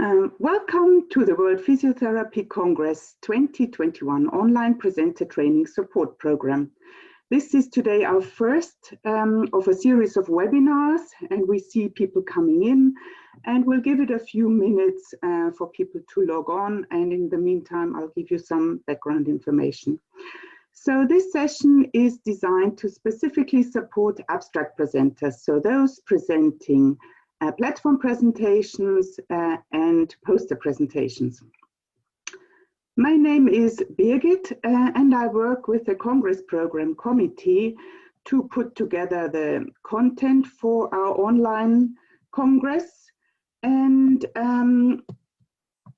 Welcome to the World Physiotherapy Congress 2021 Online Presenter Training Support Program. This is today our first of a series of webinars, and we see people coming in, and we'll give it a few minutes for people to log on, and in the meantime I'll give you some background information. So this session is designed to specifically support abstract presenters, so those presenting platform presentations and poster presentations. My name is Birgit and I work with the Congress Program Committee to put together the content for our online Congress. And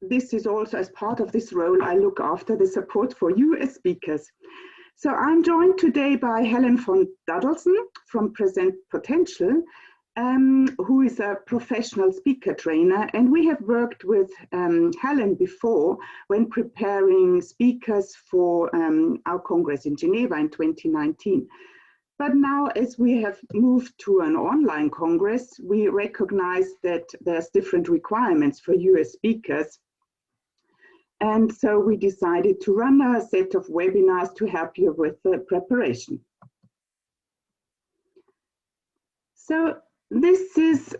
this is also, as part of this role, I look after the support for you as speakers. So I'm joined today by Helen von Duddleson from Present Potential, who is a professional speaker trainer, and we have worked with Helen before when preparing speakers for our Congress in Geneva in 2019. But now, as we have moved to an online Congress, we recognize that there's different requirements for you as speakers. And so we decided to run a set of webinars to help you with the preparation. So this is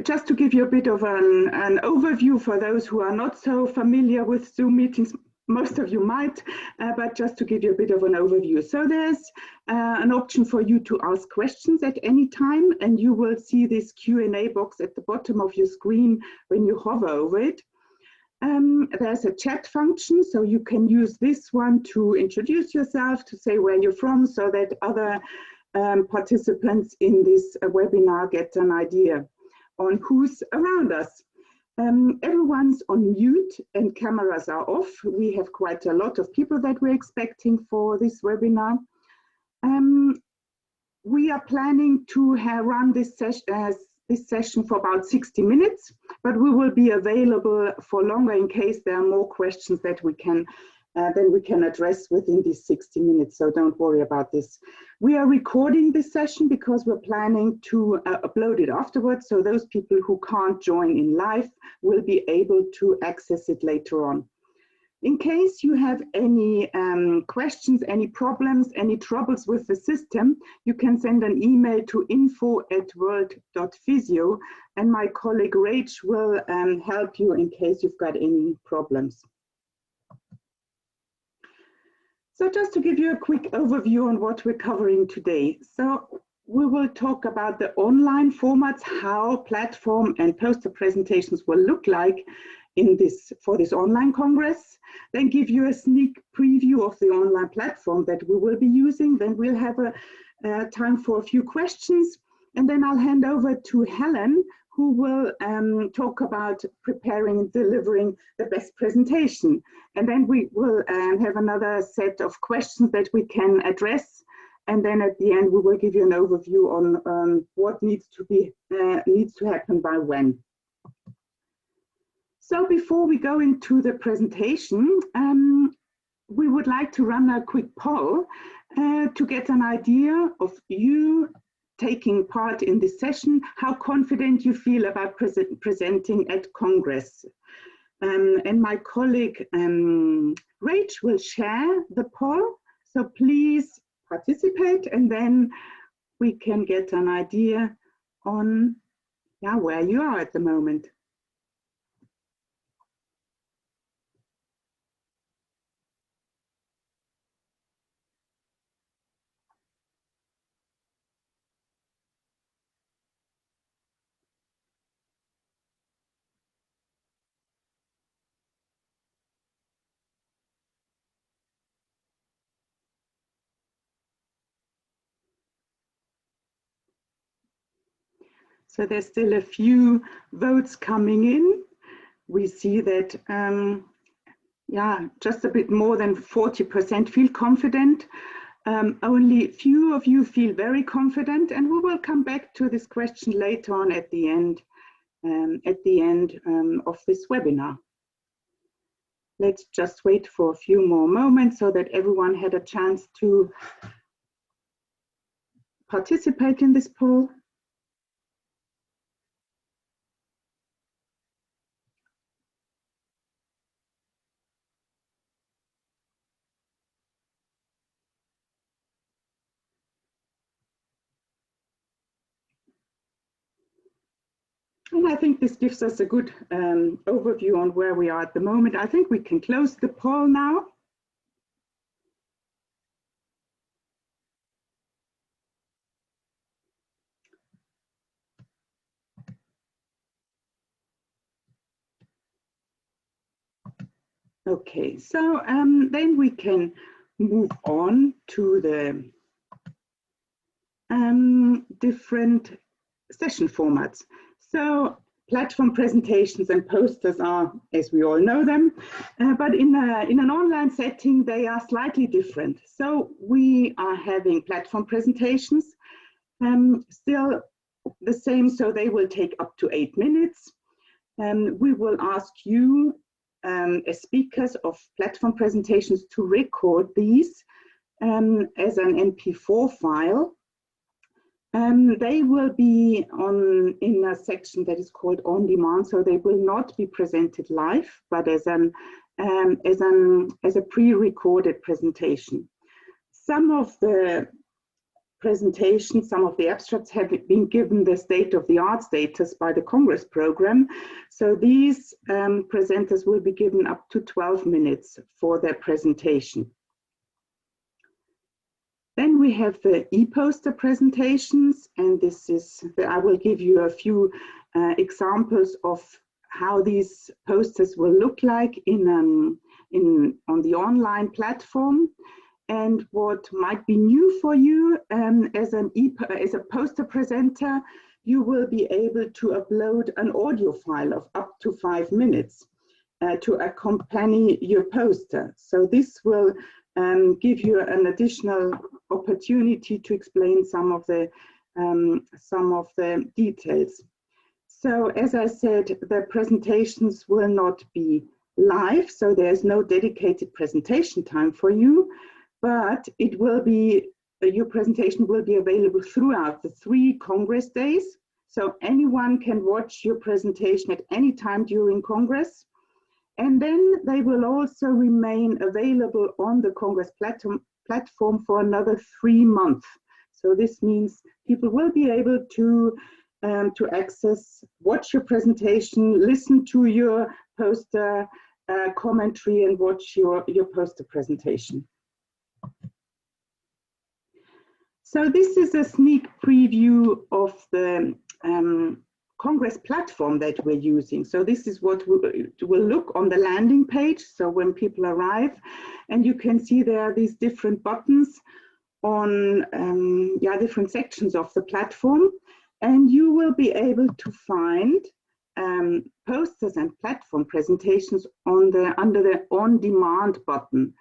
just to give you a bit of an overview for those who are not so familiar with Zoom meetings. Most of you might, but just to give you a bit of an overview. So there's an option for you to ask questions at any time, and you will see this Q&A box at the bottom of your screen when you hover over it. There's a chat function, so you can use this one to introduce yourself, to say where you're from, so that other participants in this webinar get an idea on who's around us. Everyone's on mute and cameras are off. We have quite a lot of people that we're expecting for this webinar. We are planning to run this session for about 60 minutes, but we will be available for longer in case there are more questions that we can address within these 60 minutes, so don't worry about this. We are recording this session because we're planning to upload it afterwards, so those people who can't join in live will be able to access it later on. In case you have any questions, any problems, any troubles with the system, you can send an email to info@world.physio, and my colleague Rach will help you in case you've got any problems. So just to give you a quick overview on what we're covering today. So we will talk about the online formats, how platform and poster presentations will look like for this online Congress, then give you a sneak preview of the online platform that we will be using. Then we'll have a time for a few questions, and then I'll hand over to Helen, who will talk about preparing and delivering the best presentation. And then we will have another set of questions that we can address. And then at the end, we will give you an overview on what needs to happen by when. So before we go into the presentation, we would like to run a quick poll to get an idea of you taking part in this session, how confident you feel about presenting at Congress. And my colleague Rach will share the poll, so please participate, and then we can get an idea on where you are at the moment. So there's still a few votes coming in. We see that, just a bit more than 40% feel confident. Only few of you feel very confident, and we will come back to this question later on at the end of this webinar. Let's just wait for a few more moments so that everyone had a chance to participate in this poll. And I think this gives us a good overview on where we are at the moment. I think we can close the poll now. Okay, so then we can move on to the different session formats. So platform presentations and posters are, as we all know them, but in an online setting, they are slightly different. So we are having platform presentations, still the same, so they will take up to 8 minutes. We will ask you as speakers of platform presentations to record these as an MP4 file. They will be in a section that is called on demand, so they will not be presented live, but as a pre-recorded presentation. Some of the presentations, some of the abstracts have been given the state-of-the-art status by the Congress program. So these presenters will be given up to 12 minutes for their presentation. Then we have the e-poster presentations, and I will give you a few examples of how these posters will look like on the online platform. And what might be new for you as a poster presenter, you will be able to upload an audio file of up to 5 minutes to accompany your poster. So this will give you an additional opportunity to explain some of the details. So as I said, the presentations will not be live, so there's no dedicated presentation time for you, but it will be, your presentation will be available throughout the 3 Congress days. So anyone can watch your presentation at any time during Congress. And then they will also remain available on the Congress platform for another 3 months. So this means people will be able to access, watch your presentation, listen to your poster commentary, and watch your poster presentation. So this is a sneak preview of the Congress platform that we're using. So this is what will look on the landing page. So when people arrive, and you can see there are these different buttons on different sections of the platform, and you will be able to find posters and platform presentations under the on demand button.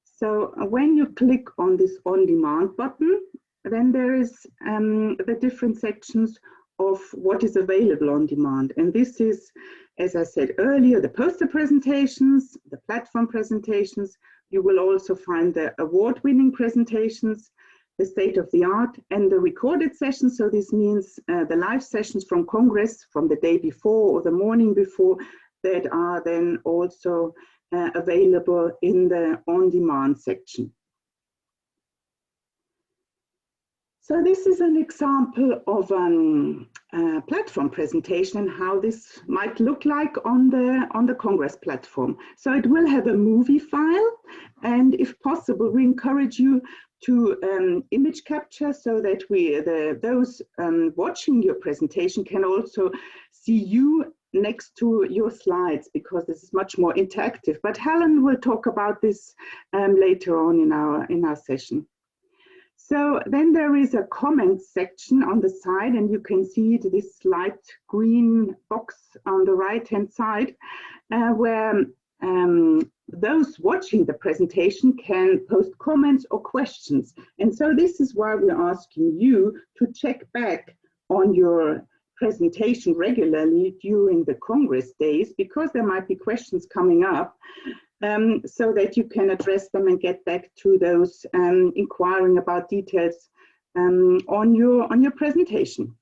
So when you click on this on demand button, then there is the different sections of what is available on demand. And this is, as I said earlier, the poster presentations, the platform presentations. You will also find the award-winning presentations, the state-of-the-art, and the recorded sessions. So this means the live sessions from Congress from the day before or the morning before that are then also available in the on-demand section. So this is an example of a platform presentation and how this might look like on the Congress platform. So it will have a movie file, and if possible, we encourage you to image capture so that those watching your presentation can also see you next to your slides, because this is much more interactive. But Helen will talk about this later on in our session. So then there is a comment section on the side, and you can see this light green box on the right-hand side, where those watching the presentation can post comments or questions. And so this is why we're asking you to check back on your presentation regularly during the Congress days, because there might be questions coming up. So that you can address them and get back to those inquiring about details on your presentation.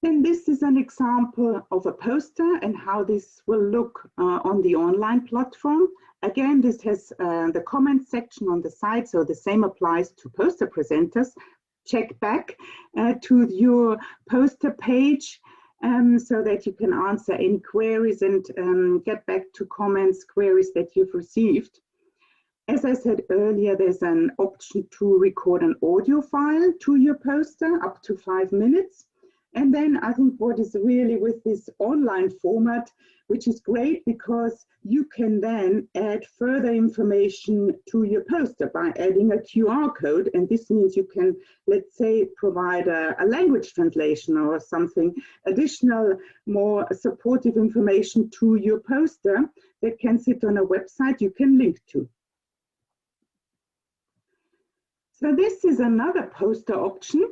Then this is an example of a poster and how this will look on the online platform. Again, this has the comment section on the side, so the same applies to poster presenters. check back to your poster page so that you can answer any queries and get back to comments, queries that you've received. As I said earlier, there's an option to record an audio file to your poster up to 5 minutes. And then I think what is really with this online format, which is great because you can then add further information to your poster by adding a QR code. And this means you can, let's say, provide a language translation or something additional, more supportive information to your poster that can sit on a website you can link to. So this is another poster option,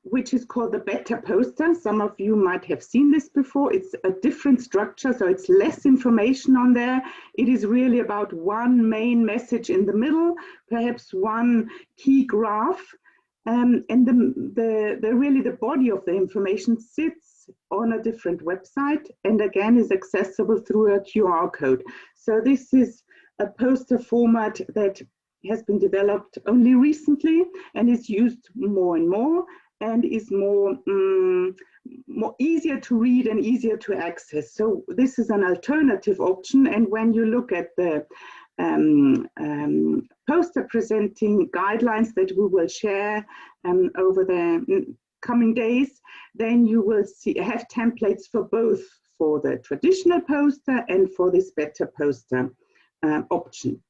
which is called the Better Poster. Some of you might have seen this before. It's a different structure, so it's less information on there. It is really about one main message in the middle, perhaps one key graph, and really the body of the information sits on a different website and again is accessible through a QR code. So this is a poster format that has been developed only recently and is used more and more and is more easier to read and easier to access. So this is an alternative option, and when you look at the poster presenting guidelines that we will share over the coming days, then you will have templates for both, for the traditional poster and for this Better Poster option.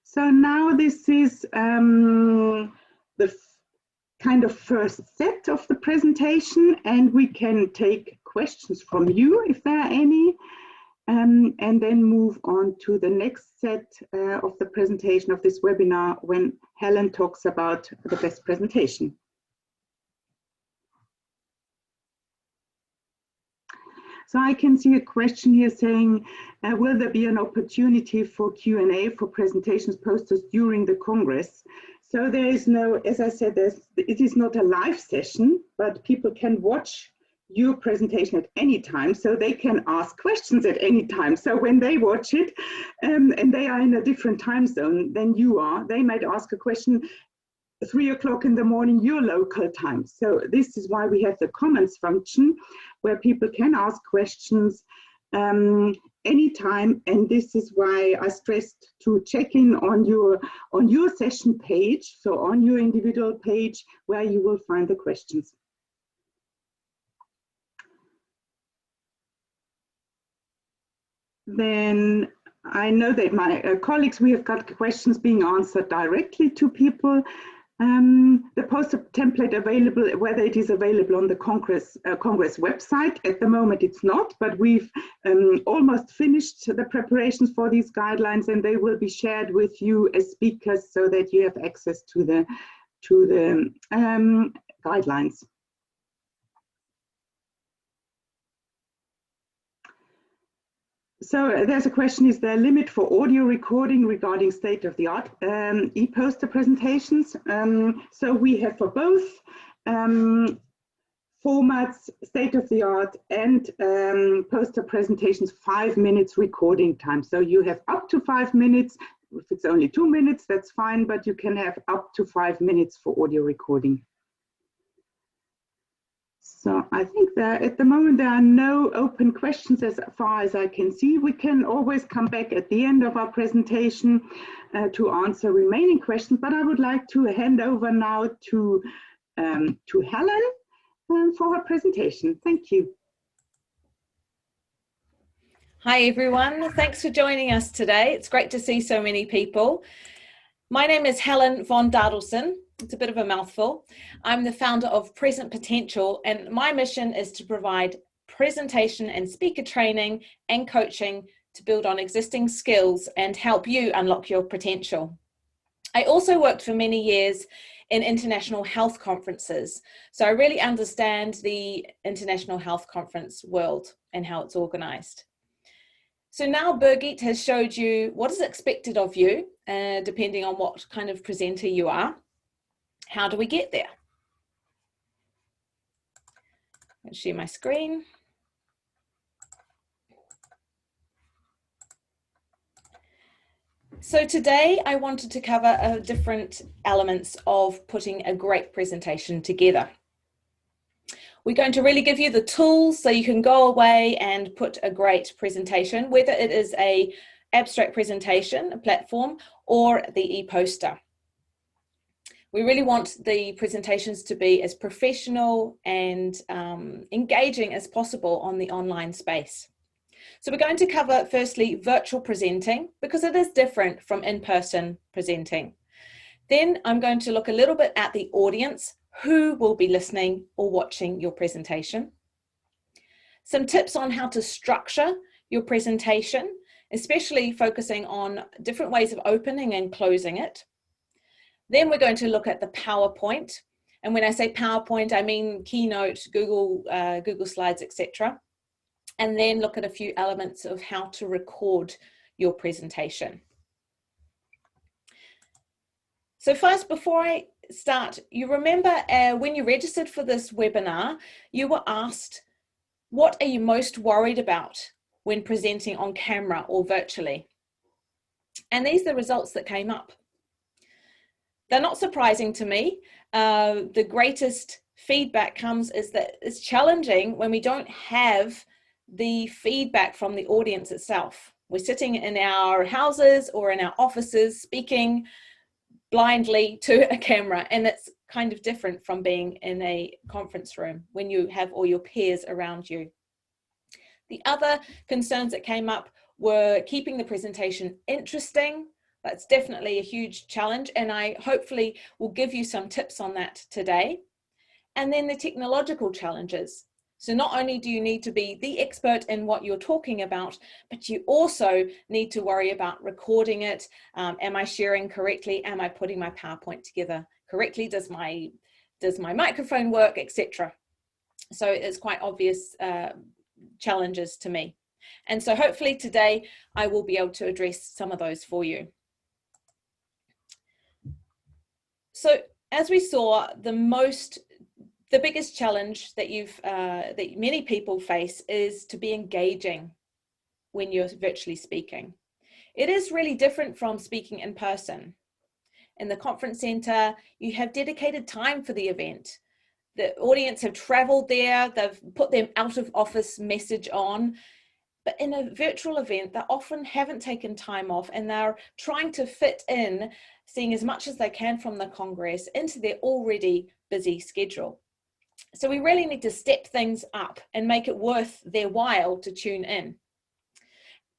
So now this is the kind of first set of the presentation, and we can take questions from you if there are any, and then move on to the next set of the presentation of this webinar when Helen talks about the best presentation. So I can see a question here saying, will there be an opportunity for Q&A for presentations posters during the Congress? So there is no, as I said, it is not a live session, but people can watch your presentation at any time, so they can ask questions at any time. So when they watch it and they are in a different time zone than you are, they might ask a question 3 o'clock in the morning, your local time. So this is why we have the comments function where people can ask questions anytime. And this is why I stressed to check in on your session page, so on your individual page where you will find the questions. Then I know that my colleagues, we have got questions being answered directly to people. The poster template available, whether it is available on the Congress website. At the moment it's not, but we've almost finished the preparations for these guidelines, and they will be shared with you as speakers so that you have access to the guidelines. So there's a question, is there a limit for audio recording regarding state-of-the-art e-poster presentations? So we have for both formats, state-of-the-art and poster presentations, 5 minutes recording time. So you have up to 5 minutes. If it's only 2 minutes, that's fine, but you can have up to 5 minutes for audio recording. So I think that at the moment there are no open questions as far as I can see. We can always come back at the end of our presentation to answer remaining questions, but I would like to hand over now to Helen for her presentation. Thank you. Hi everyone, thanks for joining us today. It's great to see so many people. My name is Helen von Dadelson. It's a bit of a mouthful. I'm the founder of Present Potential, and my mission is to provide presentation and speaker training and coaching to build on existing skills and help you unlock your potential. I also worked for many years in international health conferences, so I really understand the international health conference world and how it's organized. So now Birgit has showed you what is expected of you, depending on what kind of presenter you are. How do we get there? Let's share my screen. So today I wanted to cover different elements of putting a great presentation together. We're going to really give you the tools so you can go away and put a great presentation, whether it is an abstract presentation, a platform, or the e-poster. We really want the presentations to be as professional and engaging as possible on the online space. So we're going to cover firstly virtual presenting, because it is different from in-person presenting. Then I'm going to look a little bit at the audience, who will be listening or watching your presentation. Some tips on how to structure your presentation, especially focusing on different ways of opening and closing it. Then we're going to look at the PowerPoint. And when I say PowerPoint, I mean Keynote, Google Slides, etc. And then look at a few elements of how to record your presentation. So first, before I start, you remember when you registered for this webinar, you were asked, what are you most worried about when presenting on camera or virtually? And these are the results that came up. They're not surprising to me. The greatest feedback comes is that it's challenging when we don't have the feedback from the audience itself. We're sitting in our houses or in our offices speaking blindly to a camera, and it's kind of different from being in a conference room when you have all your peers around you. The other concerns that came up were keeping the presentation interesting. That's definitely a huge challenge, and I hopefully will give you some tips on that today. And then the technological challenges. So not only do you need to be the expert in what you're talking about, but you also need to worry about recording it. Am I sharing correctly? Am I putting my PowerPoint together correctly? Does my microphone work, etc. So it's quite obvious challenges to me. And so hopefully today I will be able to address some of those for you. So as we saw, the biggest challenge that that many people face is to be engaging when you're virtually speaking. It is really different from speaking in person. In the conference center, you have dedicated time for the event. The audience have traveled there, they've put their out of office message on. But in a virtual event, they often haven't taken time off, and they're trying to fit in, seeing as much as they can from the Congress into their already busy schedule. So we really need to step things up and make it worth their while to tune in.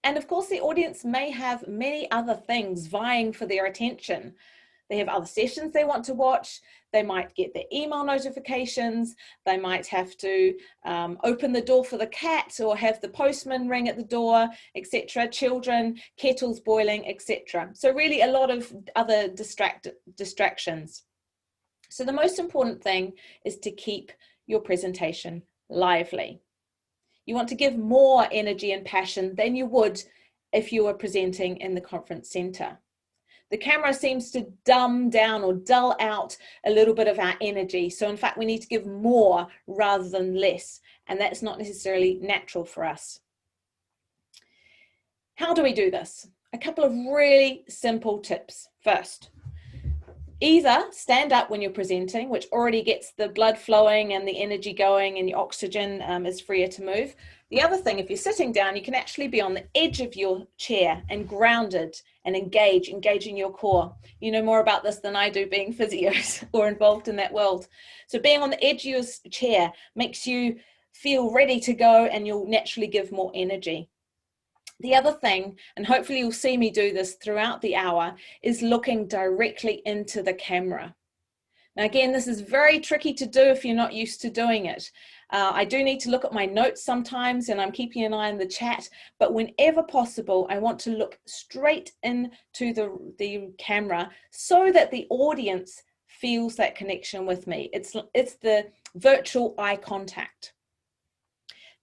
And of course, the audience may have many other things vying for their attention. They have other sessions they want to watch. They might get their email notifications. They might have to open the door for the cat or have the postman ring at the door, etc. Children, kettles boiling, etc. So really a lot of other distractions. So the most important thing is to keep your presentation lively. You want to give more energy and passion than you would if you were presenting in the conference center. The camera seems to dumb down or dull out a little bit of our energy. So in fact, we need to give more rather than less. And that's not necessarily natural for us. How do we do this? A couple of really simple tips. First, either stand up when you're presenting, which already gets the blood flowing and the energy going and your oxygen is freer to move. The other thing, if you're sitting down, you can actually be on the edge of your chair and grounded and engaging your core. You know more about this than I do, being physios or involved in that world. So being on the edge of your chair makes you feel ready to go, and you'll naturally give more energy. The other thing, and hopefully you'll see me do this throughout the hour, is looking directly into the camera. Now again, this is very tricky to do if you're not used to doing it. I do need to look at my notes sometimes, and I'm keeping an eye on the chat, but whenever possible, I want to look straight into the camera so that the audience feels that connection with me. It's the virtual eye contact.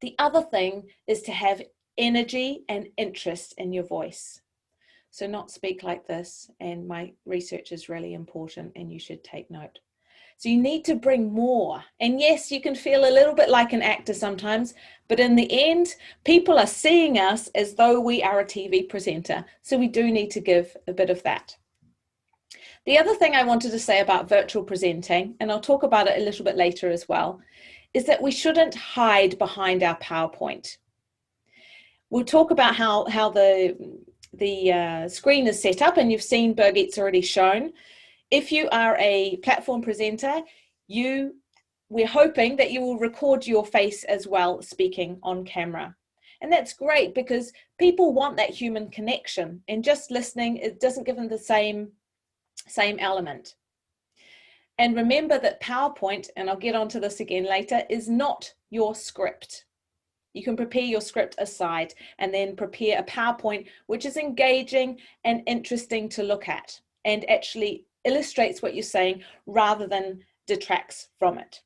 The other thing is to have energy and interest in your voice. So not speak like this, and my research is really important and you should take note. So you need to bring more. And yes, you can feel a little bit like an actor sometimes, but in the end, people are seeing us as though we are a TV presenter. So we do need to give a bit of that. The other thing I wanted to say about virtual presenting, and I'll talk about it a little bit later as well, is that we shouldn't hide behind our PowerPoint. We'll talk about how the screen is set up, and you've seen Birgit's already shown. If you are a platform presenter, we're hoping that you will record your face as well speaking on camera. And that's great because people want that human connection, and just listening, it doesn't give them the same element. And remember that PowerPoint, and I'll get onto this again later, is not your script. You can prepare your script aside and then prepare a PowerPoint which is engaging and interesting to look at and actually illustrates what you're saying rather than detracts from it.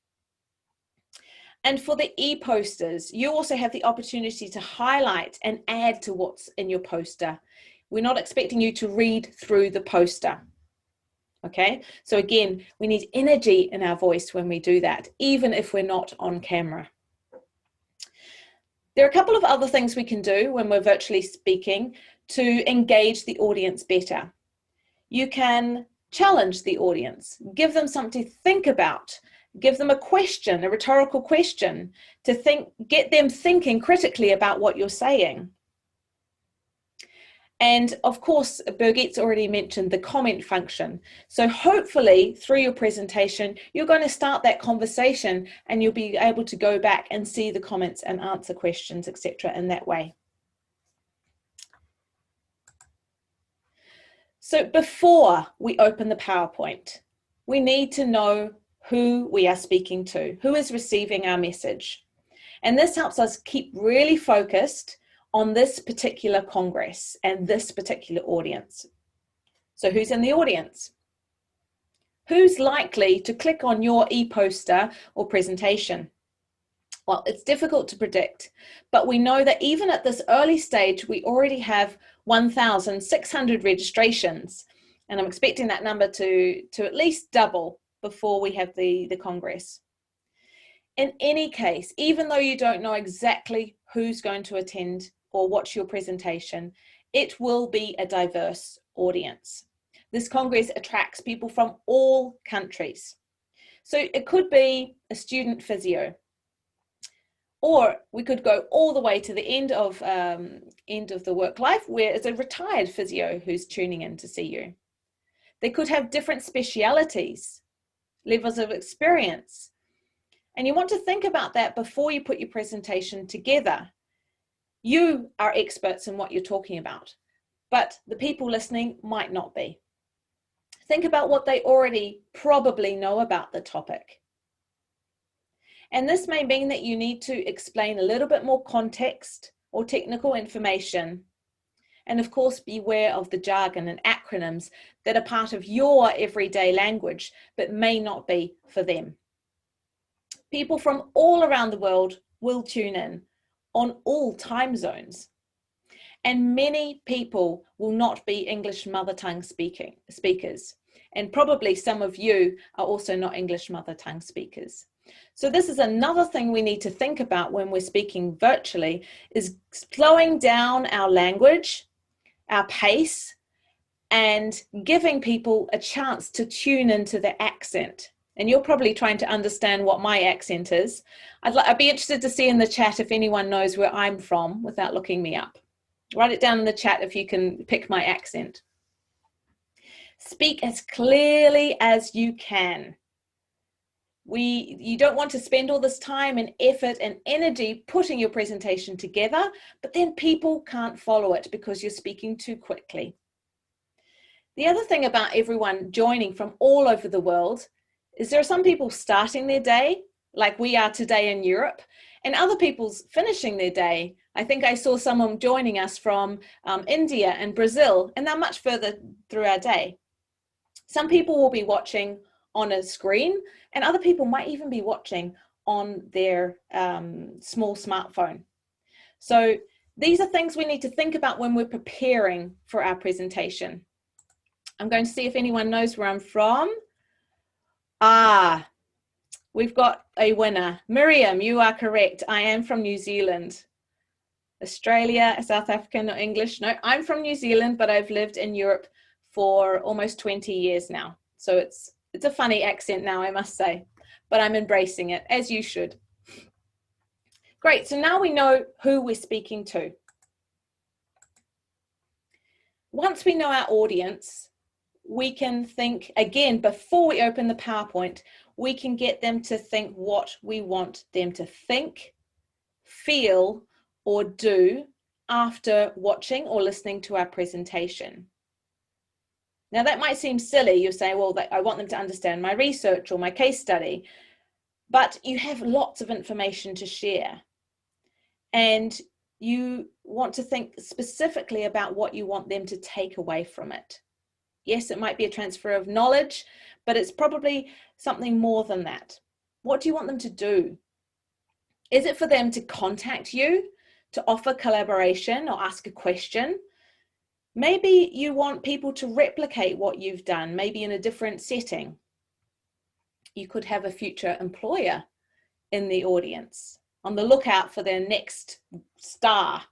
And for the e-posters, you also have the opportunity to highlight and add to what's in your poster. We're not expecting you to read through the poster. Okay, so again, we need energy in our voice when we do that, even if we're not on camera. There are a couple of other things we can do when we're virtually speaking to engage the audience better. You can challenge the audience, give them something to think about, give them a question, a rhetorical question, to get them thinking critically about what you're saying. And of course, Birgit's already mentioned the comment function. So hopefully through your presentation, you're going to start that conversation and you'll be able to go back and see the comments and answer questions, etc. in that way. So before we open the PowerPoint, we need to know who we are speaking to, who is receiving our message. And this helps us keep really focused on this particular Congress and this particular audience. So who's in the audience? Who's likely to click on your e-poster or presentation? Well, it's difficult to predict, but we know that even at this early stage, we already have 1,600 registrations. And I'm expecting that number to at least double before we have the Congress. In any case, even though you don't know exactly who's going to attend or watch your presentation, it will be a diverse audience. This Congress attracts people from all countries. So it could be a student physio, or we could go all the way to the end of the work life where it's a retired physio who's tuning in to see you. They could have different specialities, levels of experience. And you want to think about that before you put your presentation together. You are experts in what you're talking about, but the people listening might not be. Think about what they already probably know about the topic. And this may mean that you need to explain a little bit more context or technical information. And of course, beware of the jargon and acronyms that are part of your everyday language, but may not be for them. People from all around the world will tune in on all time zones. And many people will not be English mother tongue speakers. And probably some of you are also not English mother tongue speakers. So this is another thing we need to think about when we're speaking virtually, is slowing down our language, our pace, and giving people a chance to tune into the accent. And you're probably trying to understand what my accent is. I'd be interested to see in the chat if anyone knows where I'm from without looking me up. Write it down in the chat if you can pick my accent. Speak as clearly as you can. You don't want to spend all this time and effort and energy putting your presentation together, but then people can't follow it because you're speaking too quickly. The other thing about everyone joining from all over the world is there are some people starting their day, like we are today in Europe, and other people's finishing their day. I think I saw someone joining us from India and Brazil, and they're much further through our day. Some people will be watching on a screen, and other people might even be watching on their small smartphone. So these are things we need to think about when we're preparing for our presentation. I'm going to see if anyone knows where I'm from. Ah, we've got a winner. Miriam, you are correct. I am from New Zealand. Australia, South African or English? No, I'm from New Zealand, but I've lived in Europe for almost 20 years now. So it's a funny accent now, I must say, but I'm embracing it, as you should. Great, so now we know who we're speaking to. Once we know our audience, we can think, again, before we open the PowerPoint, we can get them to think what we want them to think, feel, or do after watching or listening to our presentation. Now that might seem silly. You're saying, well, I want them to understand my research or my case study, but you have lots of information to share. And you want to think specifically about what you want them to take away from it. Yes, it might be a transfer of knowledge, but it's probably something more than that. What do you want them to do? Is it for them to contact you, to offer collaboration or ask a question? Maybe you want people to replicate what you've done, maybe in a different setting. You could have a future employer in the audience on the lookout for their next star.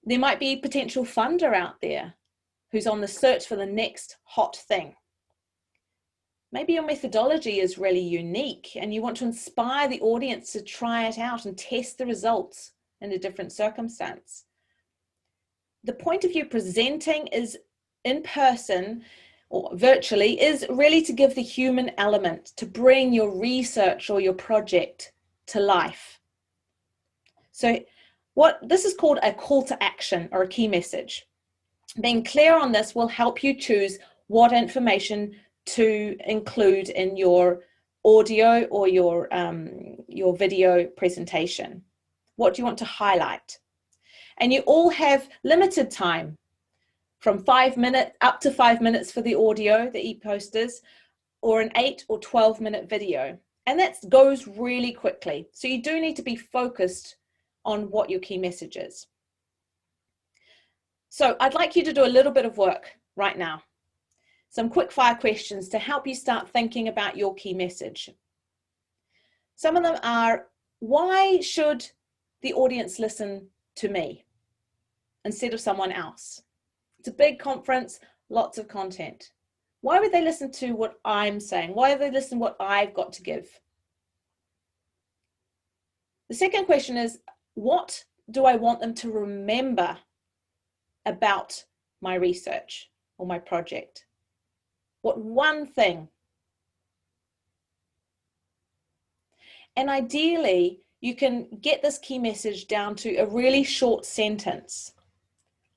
There might be a potential funder out there who's on the search for the next hot thing. Maybe your methodology is really unique and you want to inspire the audience to try it out and test the results in a different circumstance. The point of you presenting is in person or virtually is really to give the human element, to bring your research or your project to life. So this is called a call to action or a key message. Being clear on this will help you choose what information to include in your audio or your video presentation. What do you want to highlight? And you all have limited time, from 5 minutes up to 5 minutes for the audio, the e-posters, or an 8 or 12-minute video. And that goes really quickly. So you do need to be focused on what your key message is. So I'd like you to do a little bit of work right now. Some quick fire questions to help you start thinking about your key message. Some of them are, why should the audience listen to me instead of someone else? It's a big conference, lots of content. Why would they listen to what I'm saying? Why would they listen to what I've got to give? The second question is, what do I want them to remember about my research or my project? What one thing? And ideally, you can get this key message down to a really short sentence,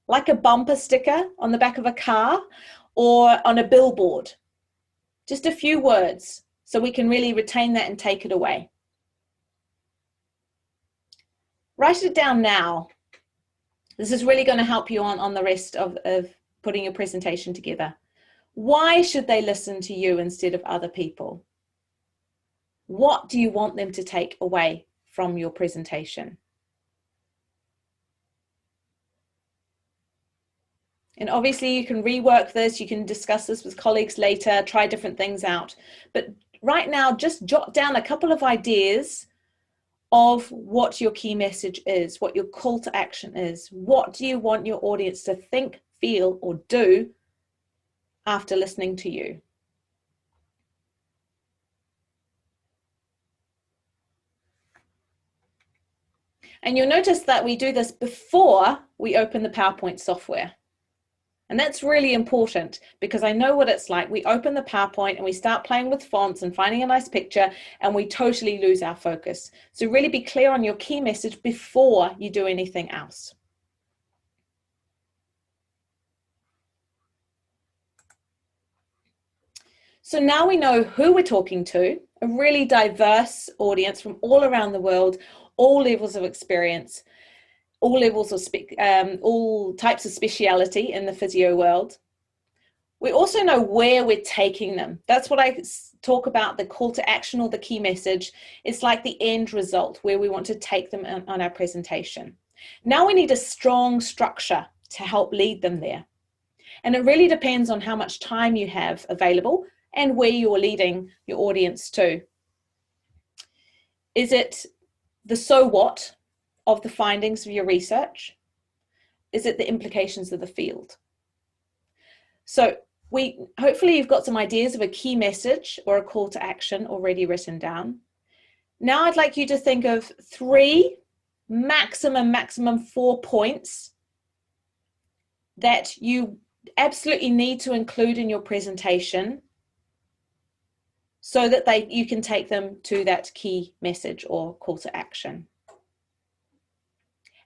like a bumper sticker on the back of a car or on a billboard. Just a few words so we can really retain that and take it away. Write it down now. This is really going to help you on the rest of putting your presentation together. Why should they listen to you instead of other people? What do you want them to take away from your presentation? And obviously you can rework this, you can discuss this with colleagues later, try different things out. But right now, just jot down a couple of ideas of what your key message is, what your call to action is. What do you want your audience to think, feel, or do after listening to you? And you'll notice that we do this before we open the PowerPoint software. And that's really important because I know what it's like. We open the PowerPoint and we start playing with fonts and finding a nice picture and we totally lose our focus. So really be clear on your key message before you do anything else. So now we know who we're talking to, a really diverse audience from all around the world, all levels of experience, all levels of all types of speciality in the physio world. We also know where we're taking them. That's what I talk about, the call to action or the key message. It's like the end result where we want to take them on our presentation. Now we need a strong structure to help lead them there. And it really depends on how much time you have available and where you're leading your audience to. Is it the so what of the findings of your research? Is it the implications of the field? So hopefully you've got some ideas of a key message or a call to action already written down. Now I'd like you to think of 3, maximum 4 points that you absolutely need to include in your presentation so that you can take them to that key message or call to action.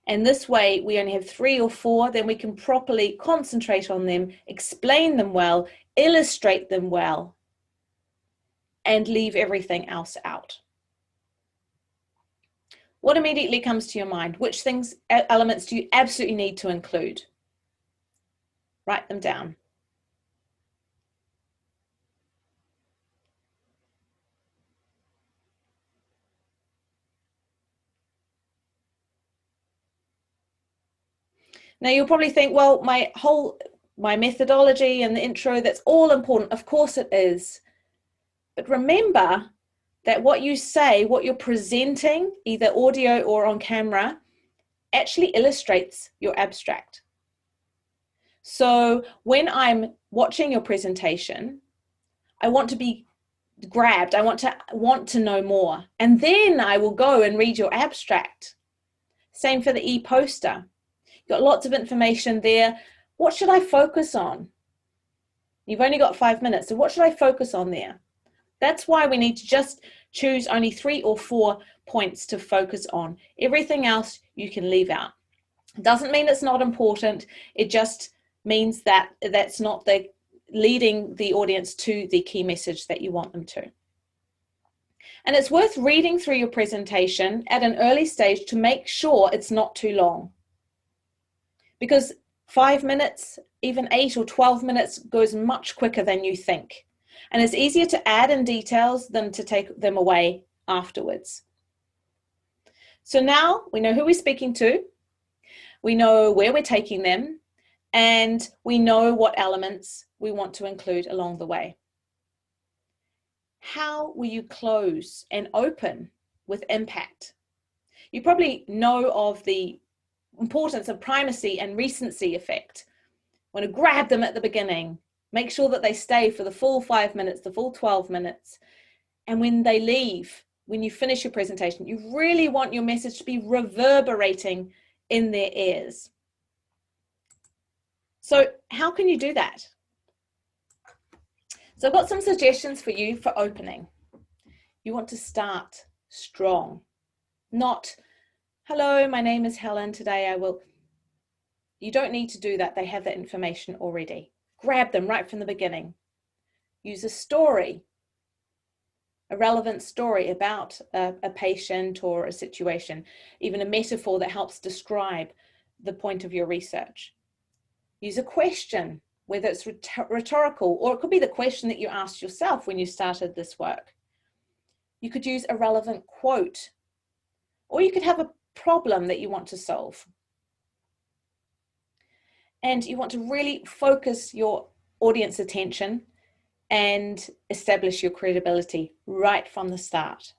And this way we only have 3 or 4, then we can properly concentrate on them, explain them well, illustrate them well, and leave everything else out. What immediately comes to your mind? Which elements do you absolutely need to include? Write them down. Now you'll probably think, well, my methodology and the intro, that's all important. Of course it is. But remember that what you say, what you're presenting, either audio or on camera, actually illustrates your abstract. So when I'm watching your presentation, I want to be grabbed. I want to know more. And then I will go and read your abstract. Same for the e-poster. You've got lots of information there. What should I focus on? You've only got 5 minutes. So what should I focus on there? That's why we need to just choose only 3 or 4 points to focus on. Everything else you can leave out. It doesn't mean it's not important. It just means that that's not leading the audience to the key message that you want them to. And it's worth reading through your presentation at an early stage to make sure it's not too long. Because 5 minutes, even 8 or 12 minutes goes much quicker than you think. And it's easier to add in details than to take them away afterwards. So now we know who we're speaking to, we know where we're taking them, and we know what elements we want to include along the way. How will you close and open with impact? You probably know of the importance of primacy and recency effect. Want to grab them at the beginning, make sure that they stay for the full 5 minutes, the full 12 minutes. And when they leave, when you finish your presentation, you really want your message to be reverberating in their ears. So how can you do that? So I've got some suggestions for you for opening. You want to start strong, not, hello, my name is Helen, today I will. You don't need to do that. They have that information already. Grab them right from the beginning. Use a story, a relevant story about a patient or a situation, even a metaphor that helps describe the point of your research. Use a question, whether it's rhetorical, or it could be the question that you asked yourself when you started this work. You could use a relevant quote, or you could have a problem that you want to solve. And you want to really focus your audience attention and establish your credibility right from the start.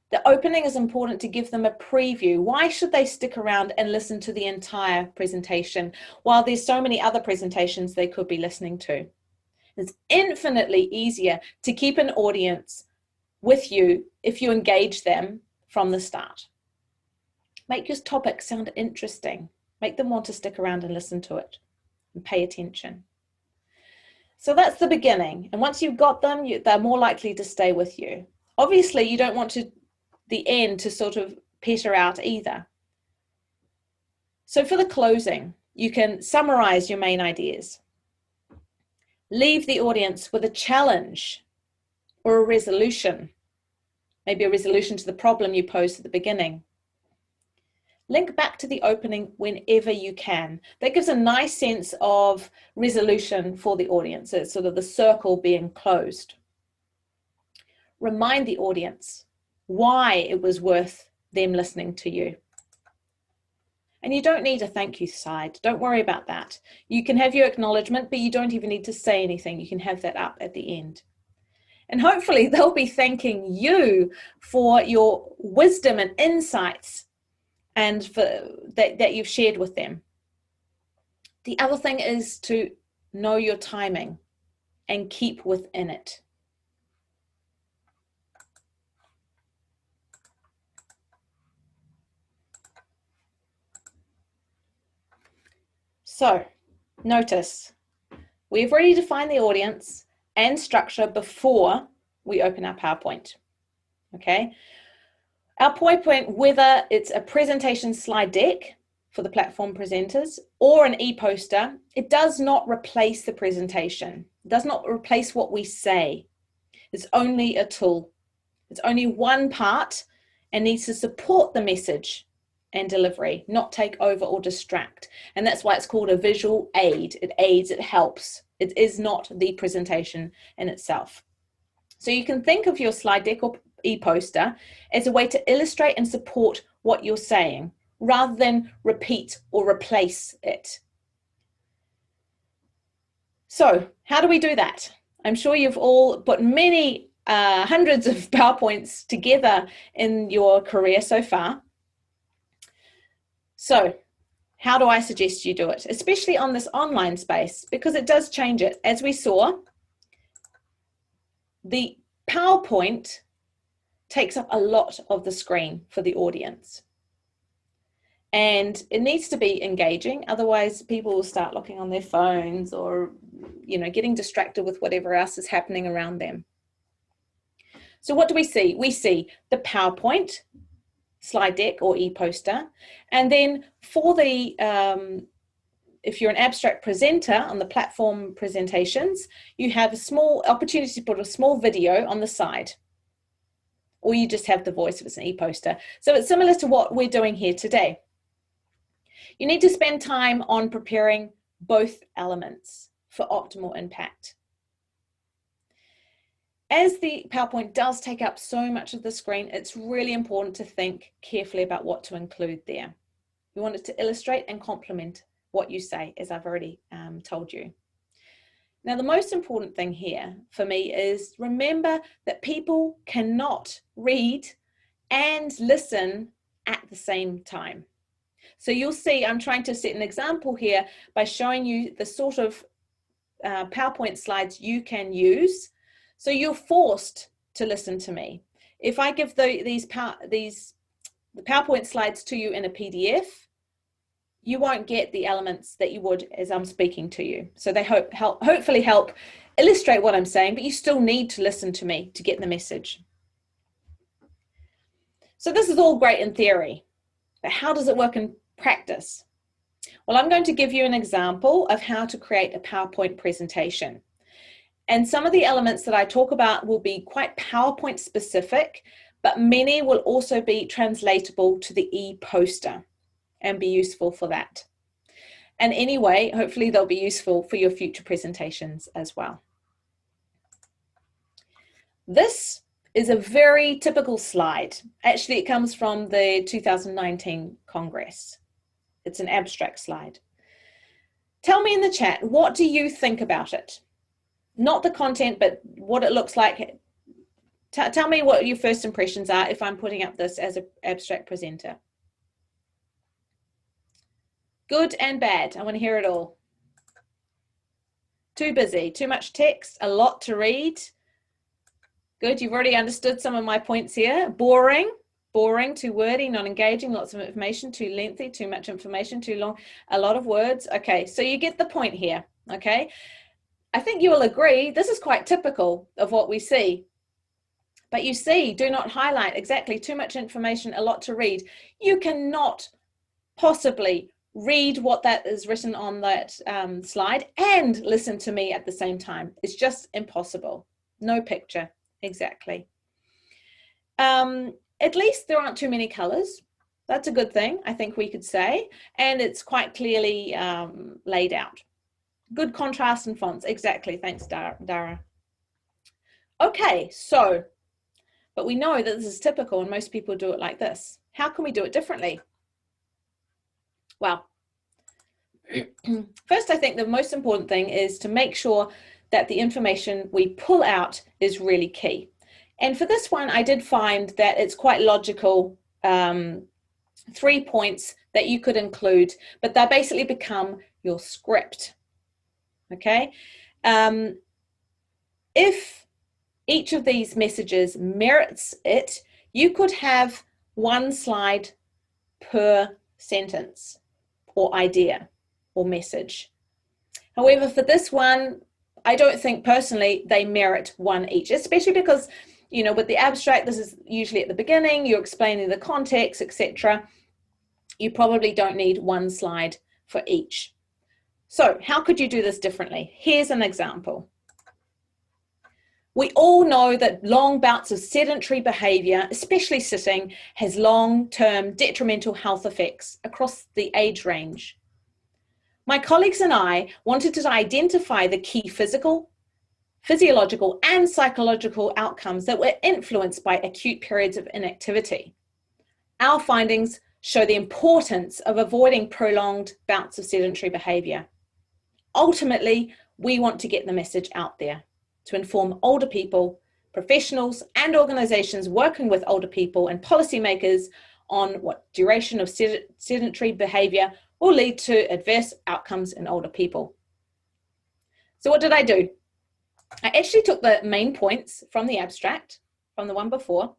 The opening is important to give them a preview. Why should they stick around and listen to the entire presentation while there's so many other presentations they could be listening to? It's infinitely easier to keep an audience with you if you engage them from the start. Make your topic sound interesting. Make them want to stick around and listen to it and pay attention. So that's the beginning. And once you've got them, they're more likely to stay with you. Obviously, you don't want the end to sort of peter out either. So for the closing, you can summarize your main ideas. Leave the audience with a challenge or a resolution, maybe a resolution to the problem you posed at the beginning. Link back to the opening whenever you can. That gives a nice sense of resolution for the audience. It's sort of the circle being closed. Remind the audience why it was worth them listening to you. And you don't need a thank you slide. Don't worry about that. You can have your acknowledgement, but you don't even need to say anything. You can have that up at the end. And hopefully they'll be thanking you for your wisdom and insights and for that you've shared with them. The other thing is to know your timing and keep within it. So notice we've already defined the audience and structure before we open our PowerPoint. Okay. Our PowerPoint, whether it's a presentation slide deck for the platform presenters or an e-poster, it does not replace the presentation. It does not replace what we say. It's only a tool. It's only one part and needs to support the message and delivery, not take over or distract. And that's why it's called a visual aid. It aids, it helps. It is not the presentation in itself. So you can think of your slide deck or e-poster as a way to illustrate and support what you're saying, rather than repeat or replace it. So how do we do that? I'm sure you've all put many hundreds of PowerPoints together in your career so far. So how do I suggest you do it, especially on this online space, because it does change it. As we saw, the PowerPoint takes up a lot of the screen for the audience. And it needs to be engaging, otherwise people will start looking on their phones or, you know, getting distracted with whatever else is happening around them. So what do we see? We see the PowerPoint, slide deck or e-poster, and then for the, if you're an abstract presenter on the platform presentations, you have a small opportunity to put a small video on the side, or you just have the voice if it's an e-poster. So it's similar to what we're doing here today. You need to spend time on preparing both elements for optimal impact. As the PowerPoint does take up so much of the screen, it's really important to think carefully about what to include there. You want it to illustrate and complement what you say, as I've already told you. Now, the most important thing here for me is remember that people cannot read and listen at the same time. So you'll see I'm trying to set an example here by showing you the sort of PowerPoint slides you can use. So you're forced to listen to me. If I give the PowerPoint slides to you in a PDF, you won't get the elements that you would as I'm speaking to you. So they hopefully help illustrate what I'm saying, but you still need to listen to me to get the message. So this is all great in theory, but how does it work in practice? Well, I'm going to give you an example of how to create a PowerPoint presentation. And some of the elements that I talk about will be quite PowerPoint specific, but many will also be translatable to the e-poster and be useful for that. And anyway, hopefully they'll be useful for your future presentations as well. This is a very typical slide. Actually, it comes from the 2019 Congress. It's an abstract slide. Tell me in the chat, what do you think about it? Not the content, but what it looks like. Tell me what your first impressions are if I'm putting up this as an abstract presenter. Good and bad. I want to hear it all. Too busy, too much text, a lot to read. Good, you've already understood some of my points here. Boring, too wordy, not engaging, lots of information, too lengthy, too much information, too long, a lot of words. Okay, so you get the point here, okay? I think you will agree this is quite typical of what we see. But you see, do not highlight, exactly, too much information, a lot to read. You cannot possibly read what that is written on that slide and listen to me at the same time. It's just impossible. No picture, exactly. At least there aren't too many colors. That's a good thing, I think we could say. And it's quite clearly laid out. Good contrast and fonts, exactly. Thanks, Dara. Okay, so, but we know that this is typical and most people do it like this. How can we do it differently? Well, first, I think the most important thing is to make sure that the information we pull out is really key. And for this one, I did find that it's quite logical, 3 points that you could include, but they basically become your script. Okay? If each of these messages merits it, you could have 1 slide per sentence or idea or message. However, for this one, I don't think personally they merit 1 each, especially because, you know, with the abstract, this is usually at the beginning, you're explaining the context, etc. You probably don't need 1 slide for each. So how could you do this differently? Here's an example. We all know that long bouts of sedentary behavior, especially sitting, has long-term detrimental health effects across the age range. My colleagues and I wanted to identify the key physical, physiological, and psychological outcomes that were influenced by acute periods of inactivity. Our findings show the importance of avoiding prolonged bouts of sedentary behavior. Ultimately, we want to get the message out there to inform older people, professionals, and organizations working with older people and policymakers on what duration of sedentary behavior will lead to adverse outcomes in older people. So what did I do? I actually took the main points from the abstract, from the one before,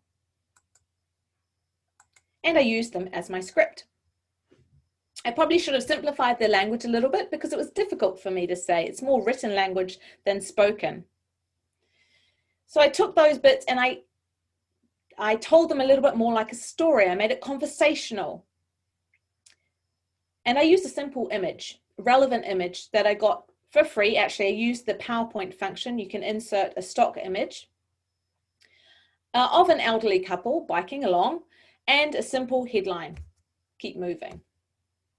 and I used them as my script. I probably should have simplified the language a little bit because it was difficult for me to say. It's more written language than spoken. So I took those bits and I told them a little bit more like a story. I made it conversational. And I used a simple image, relevant image that I got for free. Actually, I used the PowerPoint function. You can insert a stock image of an elderly couple biking along and a simple headline, keep moving.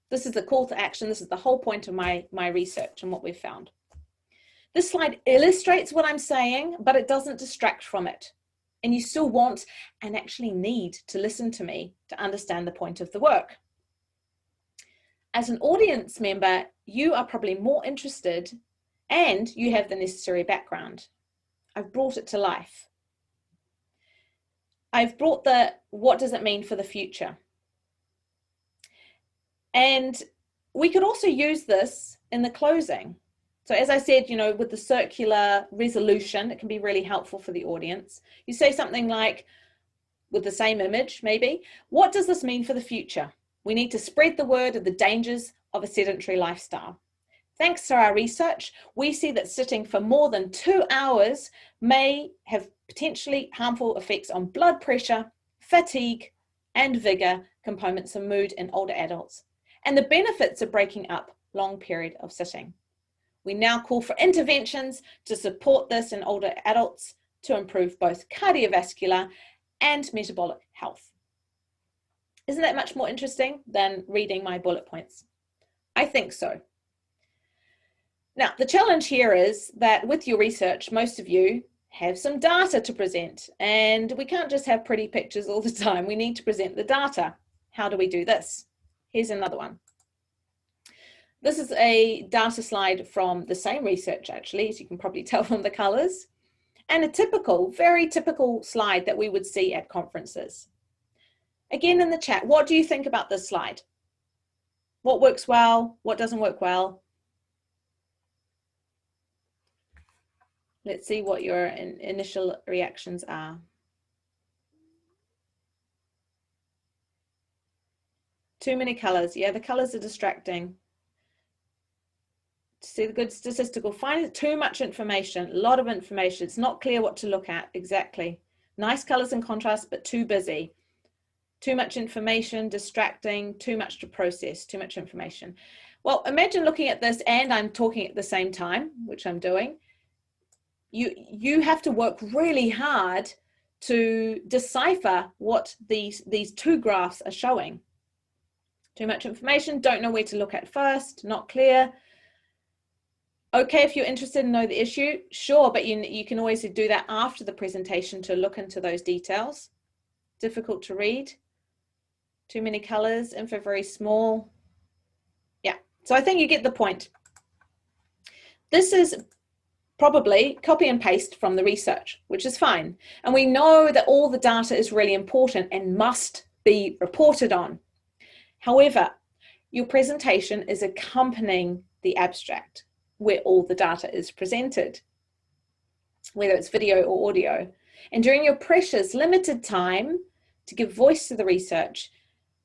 This is the call to action. This is the whole point of my research and what we've found. This slide illustrates what I'm saying, but it doesn't distract from it. And you still want and actually need to listen to me to understand the point of the work. As an audience member, you are probably more interested and you have the necessary background. I've brought it to life. I've brought the what does it mean for the future? And we could also use this in the closing. So as I said, you know, with the circular resolution, it can be really helpful for the audience. You say something like, with the same image, maybe, what does this mean for the future? We need to spread the word of the dangers of a sedentary lifestyle. Thanks to our research, we see that sitting for more than 2 hours may have potentially harmful effects on blood pressure, fatigue, and vigor components of mood in older adults, and the benefits of breaking up long period of sitting. We now call for interventions to support this in older adults to improve both cardiovascular and metabolic health. Isn't that much more interesting than reading my bullet points? I think so. Now, the challenge here is that with your research, most of you have some data to present, and we can't just have pretty pictures all the time. We need to present the data. How do we do this? Here's another one. This is a data slide from the same research, actually, as you can probably tell from the colors, and a typical, very typical slide that we would see at conferences. Again, in the chat, what do you think about this slide? What works well? What doesn't work well? Let's see what your initial reactions are. Too many colors. Yeah, the colors are distracting. To see the good statistical findings, too much information, a lot of information. It's not clear what to look at exactly. Nice colors and contrast, but too busy. Too much information, distracting, too much to process, too much information. Well, imagine looking at this and I'm talking at the same time, which I'm doing. You have to work really hard to decipher what these 2 graphs are showing. Too much information, don't know where to look at first, not clear. Okay, if you're interested in know the issue, sure, but you can always do that after the presentation to look into those details. Difficult to read. Too many colors, info very small. So I think you get the point. This is probably copy and paste from the research, which is fine. And we know that all the data is really important and must be reported on. However, your presentation is accompanying the abstract where all the data is presented, whether it's video or audio. And during your precious limited time to give voice to the research,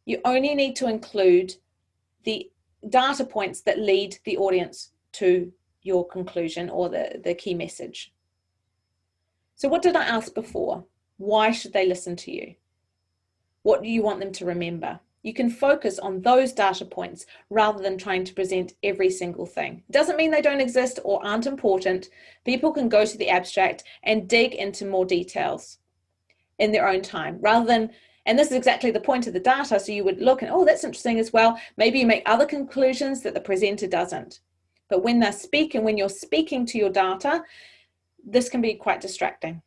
you only need to include the data points that lead the audience to your conclusion or the key message. So what did I ask before? Why should they listen to you? What do you want them to remember? You can focus on those data points rather than trying to present every single thing. It doesn't mean they don't exist or aren't important. People can go to the abstract and dig into more details in their own time rather than, and this is exactly the point of the data, so you would look and, oh, that's interesting as well. Maybe you make other conclusions that the presenter doesn't. But when they're speaking, when you're speaking to your data, this can be quite distracting.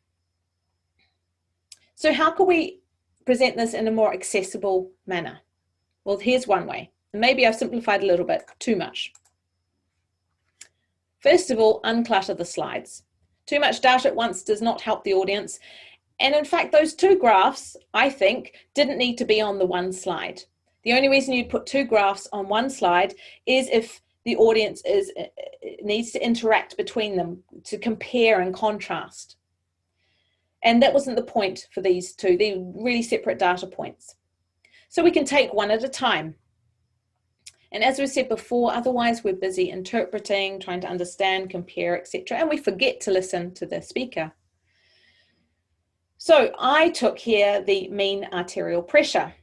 So how can we present this in a more accessible manner? Well, here's one way. And maybe I've simplified a little bit too much. First of all, unclutter the slides. Too much data at once does not help the audience. And in fact, those two graphs, I think, didn't need to be on the one slide. The only reason you'd put two graphs on one slide is if the audience needs to interact between them to compare and contrast. And that wasn't the point for these two. They're really separate data points. So we can take one at a time. And as we said before, otherwise we're busy interpreting, trying to understand, compare, etc. And we forget to listen to the speaker. So I took here the mean arterial pressure.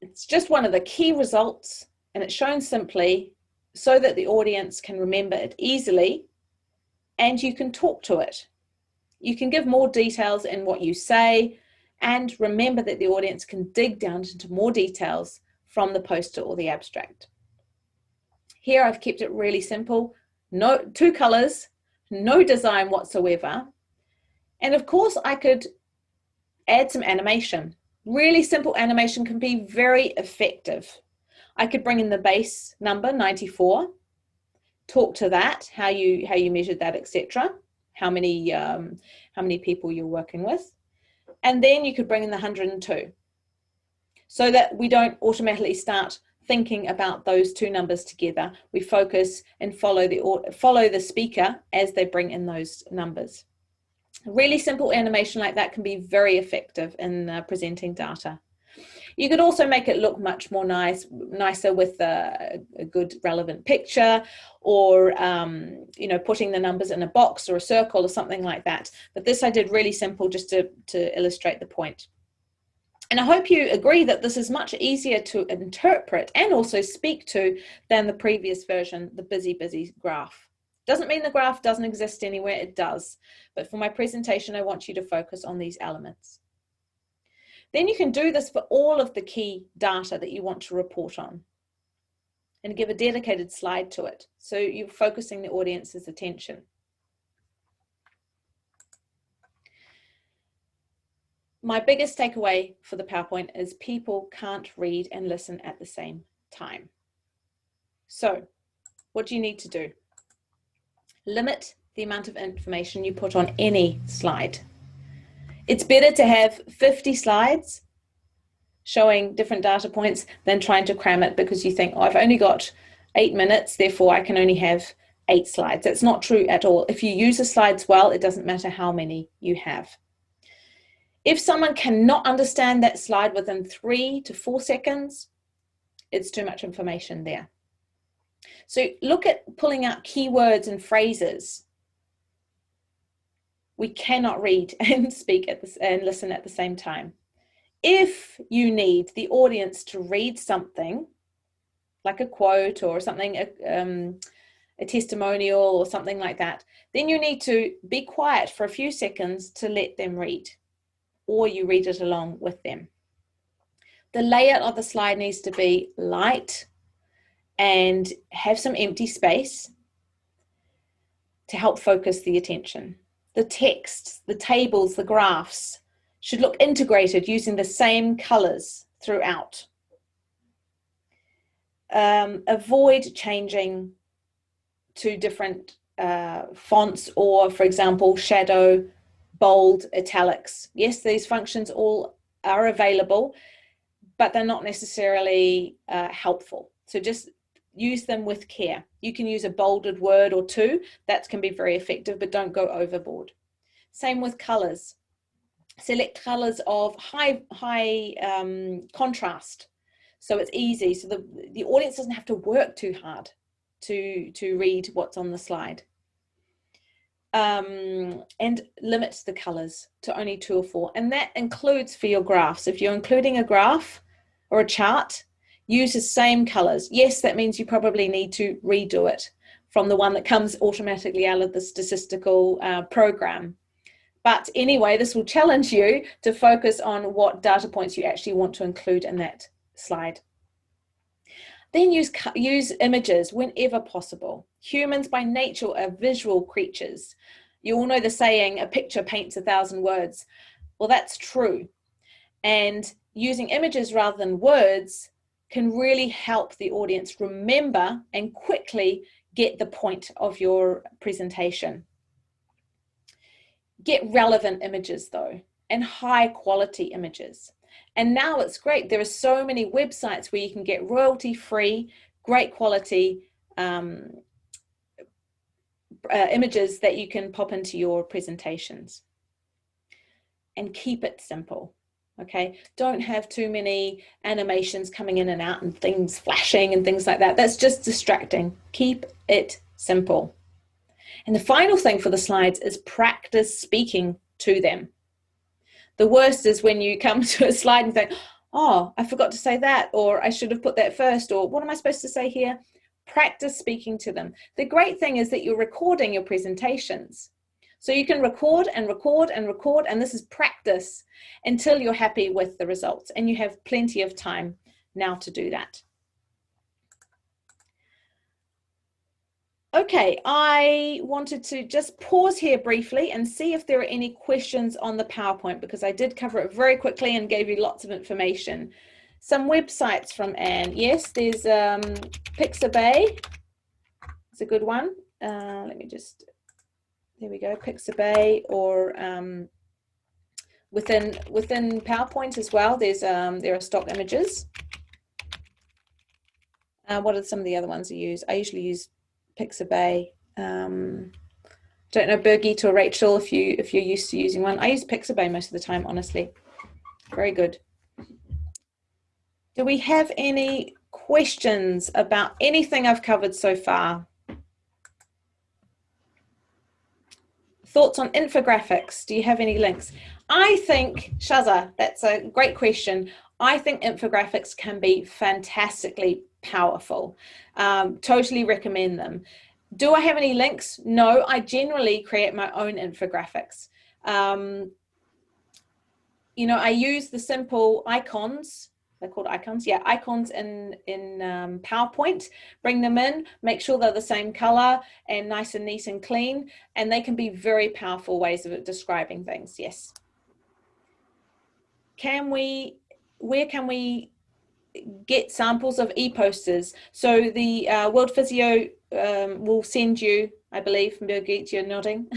It's just one of the key results, and it's shown simply so that the audience can remember it easily and you can talk to it. You can give more details in what you say and remember that the audience can dig down into more details from the poster or the abstract. Here I've kept it really simple. No, two colors, no design whatsoever. And of course I could add some animation. Really simple animation can be very effective. I could bring in the base number 94, talk to that, how you measured that, etc. How many people you're working with. And then you could bring in the 102 so that we don't automatically start thinking about those two numbers together. We focus and follow the speaker as they bring in those numbers. A really simple animation like that can be very effective in presenting data. You could also make it look much more nicer with a good relevant picture, or putting the numbers in a box or a circle or something like that. But this I did really simple just to illustrate the point. And I hope you agree that this is much easier to interpret and also speak to than the previous version, the busy graph. Doesn't mean the graph doesn't exist anywhere, it does. But for my presentation, I want you to focus on these elements. Then you can do this for all of the key data that you want to report on and give a dedicated slide to it. So you're focusing the audience's attention. My biggest takeaway for the PowerPoint is people can't read and listen at the same time. So what do you need to do? Limit the amount of information you put on any slide. It's better to have 50 slides showing different data points than trying to cram it because you think, oh, I've only got 8 minutes, therefore I can only have 8 slides. That's not true at all. If you use the slides well, it doesn't matter how many you have. If someone cannot understand that slide within 3 to 4 seconds, it's too much information there. So look at pulling out keywords and phrases. We cannot read and speak and listen at the same time. If you need the audience to read something, like a quote or something, a testimonial or something like that, then you need to be quiet for a few seconds to let them read, or you read it along with them. The layout of the slide needs to be light and have some empty space to help focus the attention. The text, the tables, the graphs should look integrated using the same colors throughout. avoid changing to different fonts, or for example, shadow, bold, italics. Yes, these functions all are available, but they're not necessarily helpful. So just use them with care. You can use a bolded word or two. That can be very effective, but don't go overboard. Same with colors. Select colors of high contrast, so it's easy, so the audience doesn't have to work too hard to read what's on the slide. And limit the colors to only 2 or 4, and that includes for your graphs. If you're including a graph or a chart, use the same colors. Yes, that means you probably need to redo it from the one that comes automatically out of the statistical program. But anyway, this will challenge you to focus on what data points you actually want to include in that slide. Then use images whenever possible. Humans by nature are visual creatures. You all know the saying, a picture paints 1,000 words. Well, that's true. And using images rather than words can really help the audience remember and quickly get the point of your presentation. Get relevant images though, and high quality images. And now it's great. There are so many websites where you can get royalty-free, great quality images that you can pop into your presentations. And keep it simple, okay? Don't have too many animations coming in and out and things flashing and things like that. That's just distracting. Keep it simple. And the final thing for the slides is practice speaking to them. The worst is when you come to a slide and think, oh, I forgot to say that, or I should have put that first, or what am I supposed to say here? Practice speaking to them. The great thing is that you're recording your presentations. So you can record and record and record, and this is practice until you're happy with the results, and you have plenty of time now to do that. Okay, I wanted to just pause here briefly and see if there are any questions on the PowerPoint, because I did cover it very quickly and gave you lots of information. Some websites from Anne. Yes, there's Pixabay. It's a good one. Let me just, there we go, Pixabay, or within PowerPoint as well, there are stock images. What are some of the other ones I use? I usually use Pixabay. Don't know, Birgit or Rachel, if you're used to using one. I use Pixabay most of the time, honestly. Very good. Do we have any questions about anything I've covered so far? Thoughts on infographics? Do you have any links? I think, Shaza, that's a great question. I think infographics can be fantastically powerful. Totally recommend them. Do I have any links? No, I generally create my own infographics. You know, I use the simple icons. They're called icons. Yeah, icons in PowerPoint. Bring them in, make sure they're the same color and nice and neat and clean. And they can be very powerful ways of describing things. Yes. Where can we get samples of e-posters? So the World Physio will send you, I believe, Birgit, you're nodding,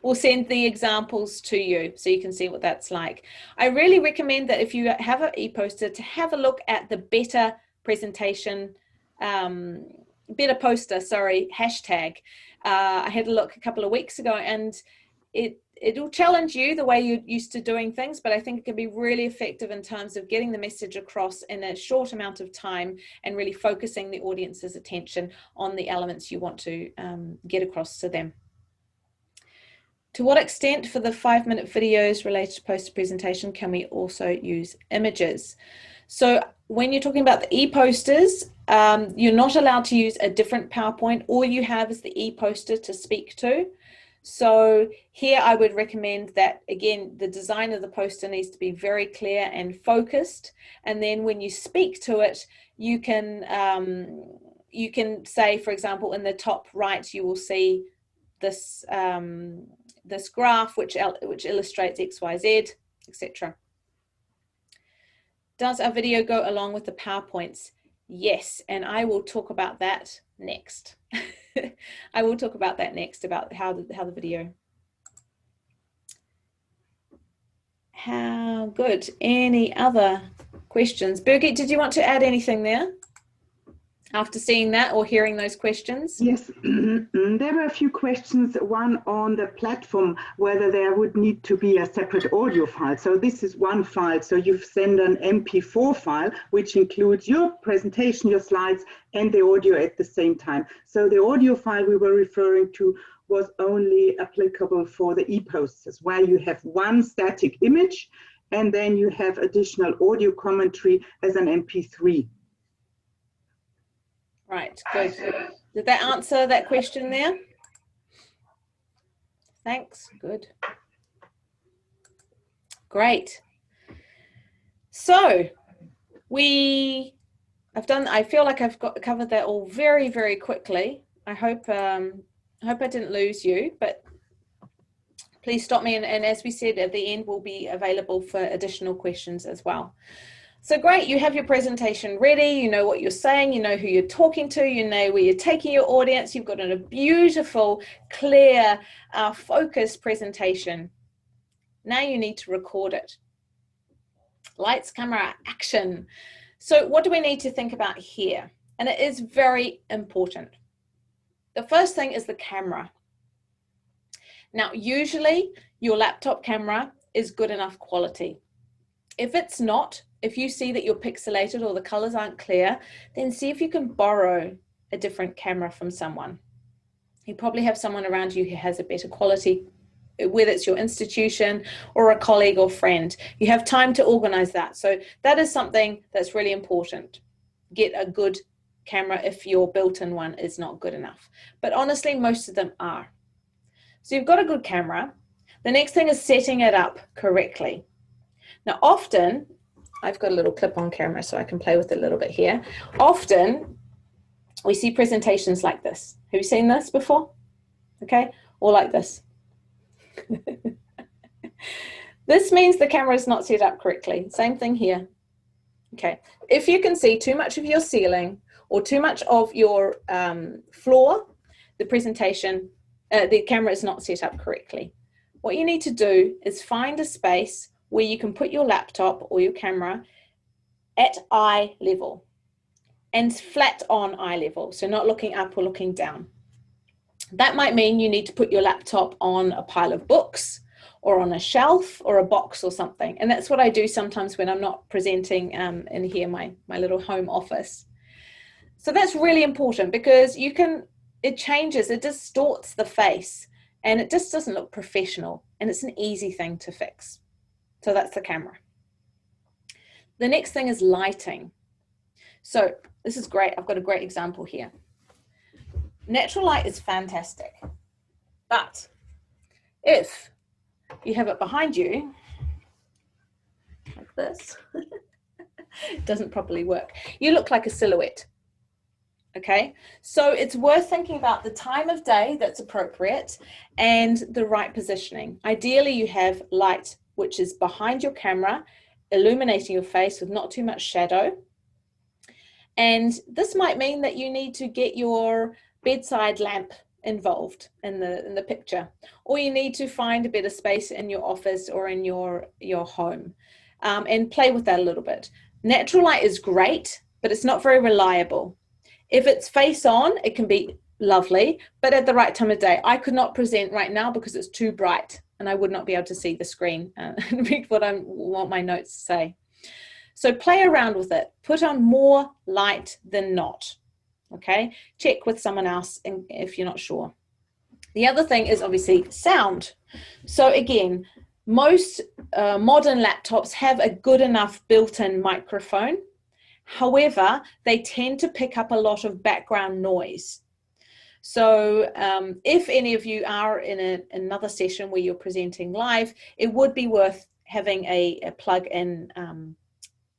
will send the examples to you so you can see what that's like. I really recommend that if you have an e-poster, to have a look at the better presentation, better poster, sorry, hashtag. I had a look a couple of weeks ago, and it'll challenge you the way you're used to doing things, but I think it can be really effective in terms of getting the message across in a short amount of time and really focusing the audience's attention on the elements you want to get across to them. To what extent for the 5-minute videos related to poster presentation can we also use images? So when you're talking about the e-posters, you're not allowed to use a different PowerPoint. All you have is the e-poster to speak to. So here I would recommend that, again, the design of the poster needs to be very clear and focused. And then when you speak to it, you can say, for example, in the top right, you will see this, this graph which illustrates X, Y, Z, etc. Does our video go along with the PowerPoints? Yes, and I will talk about that next. I will talk about that next, about how the video. How good. Any other questions? Birgit, did you want to add anything there after seeing that or hearing those questions? Yes, there were a few questions, one on the platform, whether there would need to be a separate audio file. So this is one file. So you send an MP4 file, which includes your presentation, your slides, and the audio at the same time. So the audio file we were referring to was only applicable for the e-posters, where you have one static image, and then you have additional audio commentary as an MP3. Right, good. Did that answer that question there? Thanks, good. Great. So I feel like I've covered that all very, very quickly. I hope I didn't lose you, but please stop me. And as we said, at the end, we'll be available for additional questions as well. So great, you have your presentation ready, you know what you're saying, you know who you're talking to, you know where you're taking your audience, you've got a beautiful, clear, focused presentation. Now you need to record it. Lights, camera, action. So what do we need to think about here? And it is very important. The first thing is the camera. Now, usually your laptop camera is good enough quality. If it's not, if you see that you're pixelated or the colors aren't clear, then see if you can borrow a different camera from someone. You probably have someone around you who has a better quality, whether it's your institution or a colleague or friend. You have time to organize that. So that is something that's really important. Get a good camera if your built-in one is not good enough. But honestly, most of them are. So you've got a good camera. The next thing is setting it up correctly. Now, often, I've got a little clip-on camera so I can play with it a little bit here. Often, we see presentations like this. Have you seen this before? Okay, or like this. This means the camera is not set up correctly. Same thing here. Okay, if you can see too much of your ceiling or too much of your floor, the presentation, the camera is not set up correctly. What you need to do is find a space where you can put your laptop or your camera at eye level and flat on eye level, so not looking up or looking down. That might mean you need to put your laptop on a pile of books or on a shelf or a box or something. And that's what I do sometimes when I'm not presenting in here, my little home office. So that's really important because it changes, it distorts the face and it just doesn't look professional, and it's an easy thing to fix. So that's the camera. The next thing is lighting. So this is great. I've got a great example here. Natural light is fantastic, but if you have it behind you like this, it doesn't properly work. You look like a silhouette. Okay, so it's worth thinking about the time of day that's appropriate and the right positioning. Ideally, you have light which is behind your camera, illuminating your face with not too much shadow. And this might mean that you need to get your bedside lamp involved in the picture, or you need to find a better space in your office or in your home and play with that a little bit. Natural light is great, but it's not very reliable. If it's face on, it can be lovely, but at the right time of day. I could not present right now because it's too bright and I would not be able to see the screen and read what I want my notes to say. So play around with it. Put on more light than not. Okay, check with someone else if you're not sure. The other thing is obviously sound. So again, most modern laptops have a good enough built-in microphone. However, they tend to pick up a lot of background noise. So if any of you are in another session where you're presenting live, it would be worth having a plug-in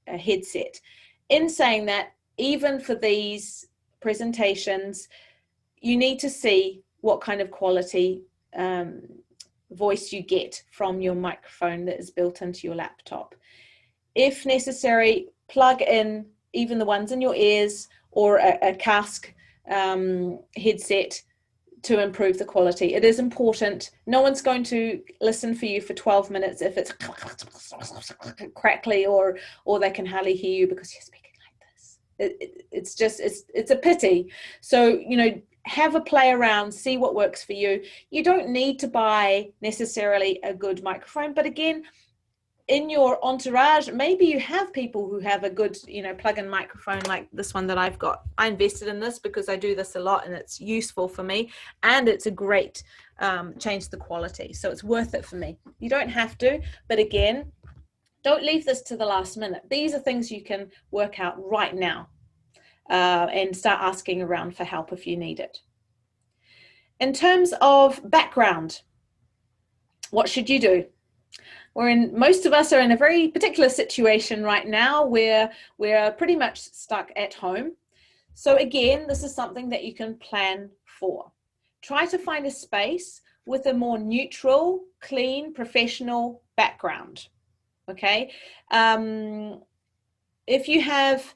a headset. In saying that, even for these presentations, you need to see what kind of quality voice you get from your microphone that is built into your laptop. If necessary, plug in even the ones in your ears or a cask headset to improve the quality. It is important. No one's going to listen for you for 12 minutes if it's crackly or they can hardly hear you because you're speaking like this. It's a pity. So, you know, have a play around, see what works for you. You don't need to buy necessarily a good microphone, but again, in your entourage, maybe you have people who have a good, you know, plug-in microphone like this one that I've got. I invested in this because I do this a lot and it's useful for me, and it's a great change the quality, so it's worth it for me. You don't have to, but again, don't leave this to the last minute. These are things you can work out right now and start asking around for help if you need it. In terms of background, what should you do? Most of us are in a very particular situation right now where we're pretty much stuck at home. So again, this is something that you can plan for. Try to find a space with a more neutral, clean, professional background. Okay. If you have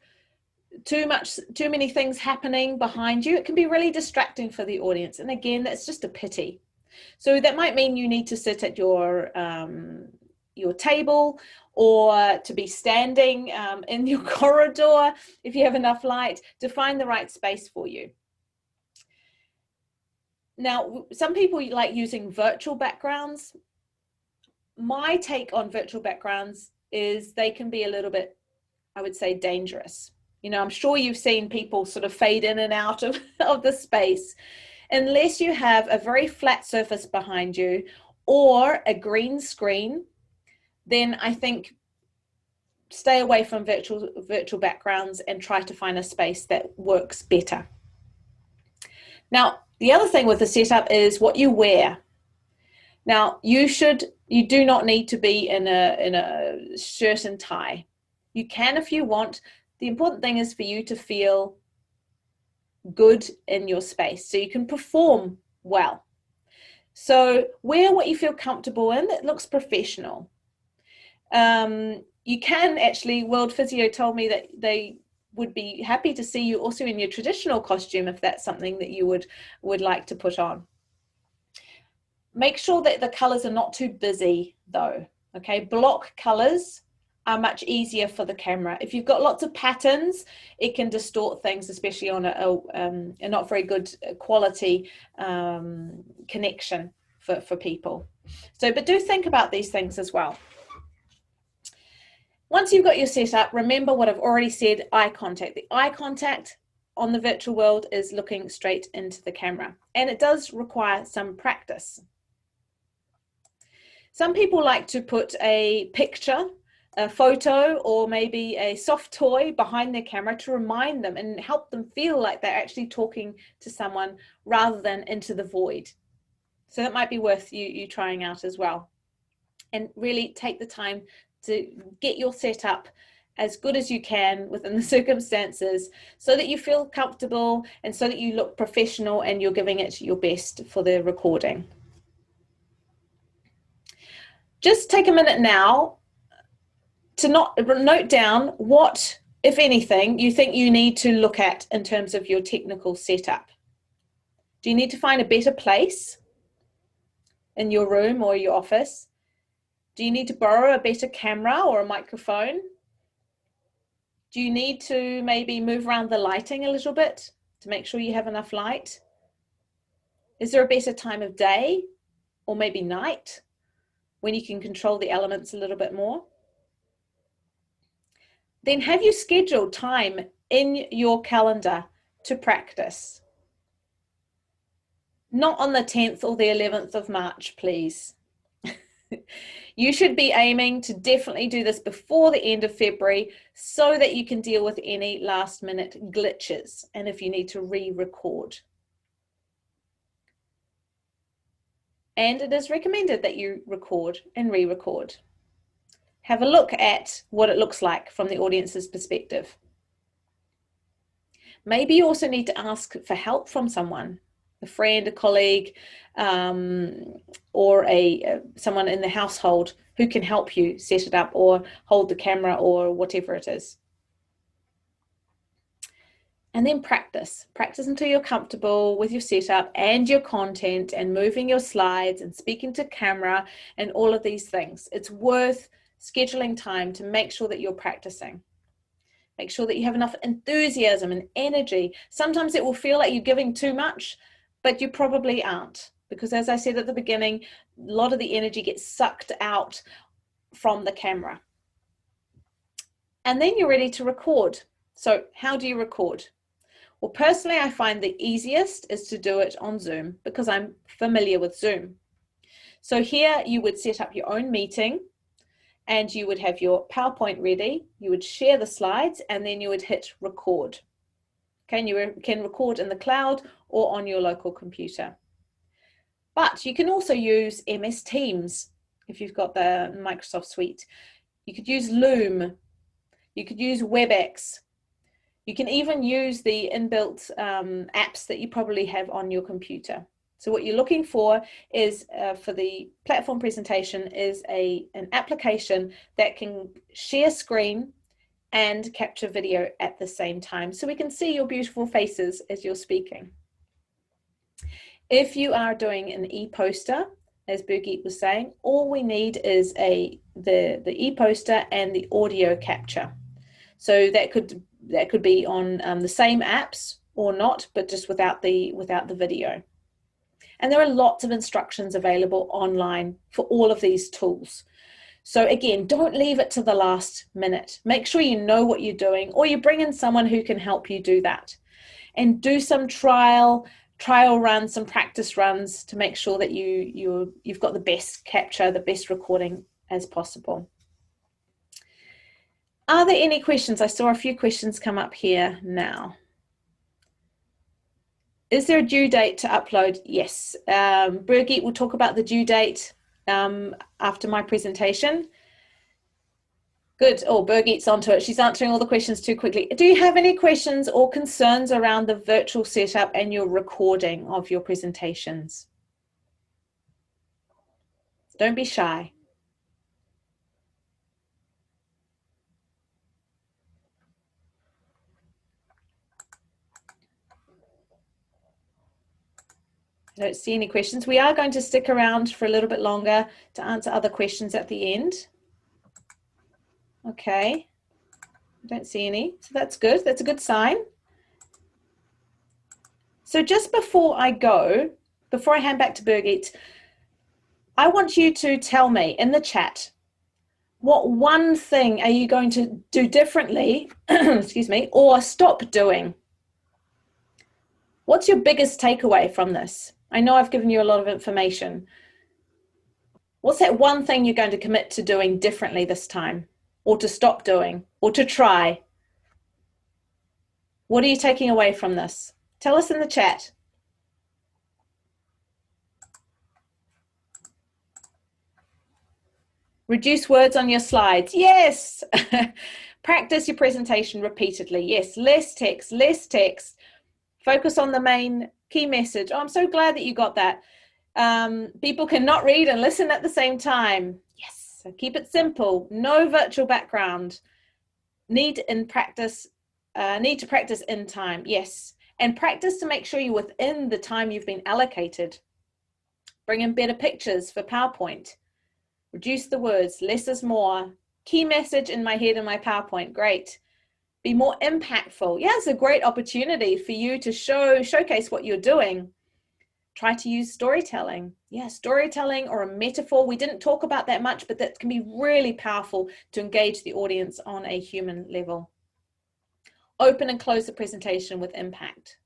too many things happening behind you, it can be really distracting for the audience. And again, that's just a pity. So that might mean you need to sit at your table, or to be standing in your corridor if you have enough light, to find the right space for you. Now, some people like using virtual backgrounds. My take on virtual backgrounds is they can be a little bit, I would say, dangerous. You know, I'm sure you've seen people sort of fade in and out of the space. Unless you have a very flat surface behind you or a green screen, then I think stay away from virtual backgrounds and try to find a space that works better. Now, the other thing with the setup is what you wear. Now, you do not need to be in a shirt and tie. You can if you want. The important thing is for you to feel good in your space so you can perform well. So wear what you feel comfortable in that looks professional. You can actually, World Physio told me that they would be happy to see you also in your traditional costume if that's something that you would like to put on. Make sure that the colors are not too busy though. Okay, block colors are much easier for the camera. If you've got lots of patterns, it can distort things, especially on a not very good quality connection for people. So, but do think about these things as well. Once you've got your setup, remember what I've already said, eye contact. The eye contact on the virtual world is looking straight into the camera, and it does require some practice. Some people like to put a picture, a photo, or maybe a soft toy behind their camera to remind them and help them feel like they're actually talking to someone rather than into the void. So that might be worth you trying out as well. And really take the time to get your setup as good as you can within the circumstances so that you feel comfortable and so that you look professional and you're giving it your best for the recording. Just take a minute now to note down what, if anything, you think you need to look at in terms of your technical setup. Do you need to find a better place in your room or your office? Do you need to borrow a better camera or a microphone? Do you need to maybe move around the lighting a little bit to make sure you have enough light? Is there a better time of day or maybe night when you can control the elements a little bit more? Then have you scheduled time in your calendar to practice? Not on the 10th or the 11th of March, please. You should be aiming to definitely do this before the end of February so that you can deal with any last minute glitches and if you need to re-record. And it is recommended that you record and re-record. Have a look at what it looks like from the audience's perspective. Maybe you also need to ask for help from someone, a friend, a colleague, or someone in the household who can help you set it up or hold the camera or whatever it is. And then practice. Practice until you're comfortable with your setup and your content and moving your slides and speaking to camera and all of these things. It's worth scheduling time to make sure that you're practicing. Make sure that you have enough enthusiasm and energy. Sometimes it will feel like you're giving too much, but you probably aren't. Because as I said at the beginning, a lot of the energy gets sucked out from the camera. And then you're ready to record. So how do you record? Well, personally, I find the easiest is to do it on Zoom because I'm familiar with Zoom. So here you would set up your own meeting and you would have your PowerPoint ready. You would share the slides and then you would hit record. Okay, and you can record in the cloud or on your local computer. But you can also use MS Teams if you've got the Microsoft suite. You could use Loom. You could use WebEx. You can even use the inbuilt apps that you probably have on your computer. So what you're looking for is, for the platform presentation, is an application that can share screen and capture video at the same time. So we can see your beautiful faces as you're speaking. If you are doing an e-poster, as Birgit was saying, all we need is the e-poster and the audio capture. So that could be on the same apps or not, but just without the video. And there are lots of instructions available online for all of these tools. So again, don't leave it to the last minute. Make sure you know what you're doing, or you bring in someone who can help you do that. And do some trial runs, some practice runs to make sure that you've got the best capture, the best recording as possible. Are there any questions? I saw a few questions come up here now. Is there a due date to upload? Yes. Birgit will talk about the due date after my presentation. Good. Oh, Birgit's onto it. She's answering all the questions too quickly. Do you have any questions or concerns around the virtual setup and your recording of your presentations? Don't be shy. I don't see any questions. We are going to stick around for a little bit longer to answer other questions at the end. Okay, I don't see any, so that's good. That's a good sign. So just before I hand back to Birgit, I want you to tell me in the chat, what one thing are you going to do differently, excuse me, or stop doing? What's your biggest takeaway from this? I know I've given you a lot of information. What's that one thing you're going to commit to doing differently this time, or to stop doing, or to try? What are you taking away from this? Tell us in the chat. Reduce words on your slides. Yes. Practice your presentation repeatedly. Yes. Less text, less text. Focus on the main key message. Oh, I'm so glad that you got that. People cannot read and listen at the same time. Yes. So keep it simple. No virtual background. Need to practice in time. Yes. And practice to make sure you're within the time you've been allocated. Bring in better pictures for PowerPoint. Reduce the words. Less is more. Key message in my head in my PowerPoint. Great. Be more impactful. Yeah, it's a great opportunity for you to showcase what you're doing. Try to use storytelling. Yeah, storytelling or a metaphor. We didn't talk about that much, but that can be really powerful to engage the audience on a human level. Open and close the presentation with impact.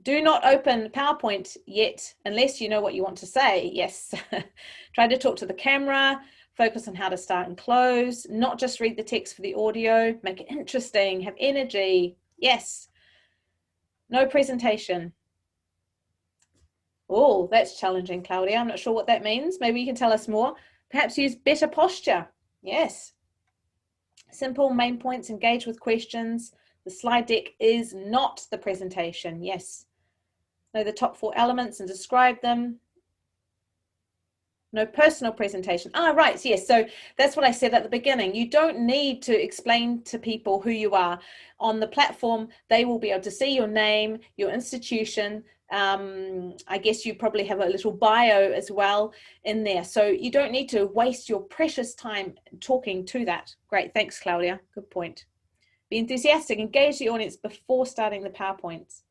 Do not open PowerPoint yet unless you know what you want to say. Yes. Try to talk to the camera. Focus on how to start and close. Not just read the text for the audio. Make it interesting. Have energy. Yes. No presentation. Oh, that's challenging, Claudia. I'm not sure what that means. Maybe you can tell us more. Perhaps use better posture. Yes. Simple main points. Engage with questions. The slide deck is not the presentation. Yes. Know the top 4 elements and describe them. No personal presentation. Ah, right. Yes. So that's what I said at the beginning. You don't need to explain to people who you are. On the platform, they will be able to see your name, your institution. I guess you probably have a little bio as well in there. So you don't need to waste your precious time talking to that. Great. Thanks, Claudia. Good point. Be enthusiastic. Engage the audience before starting the PowerPoints.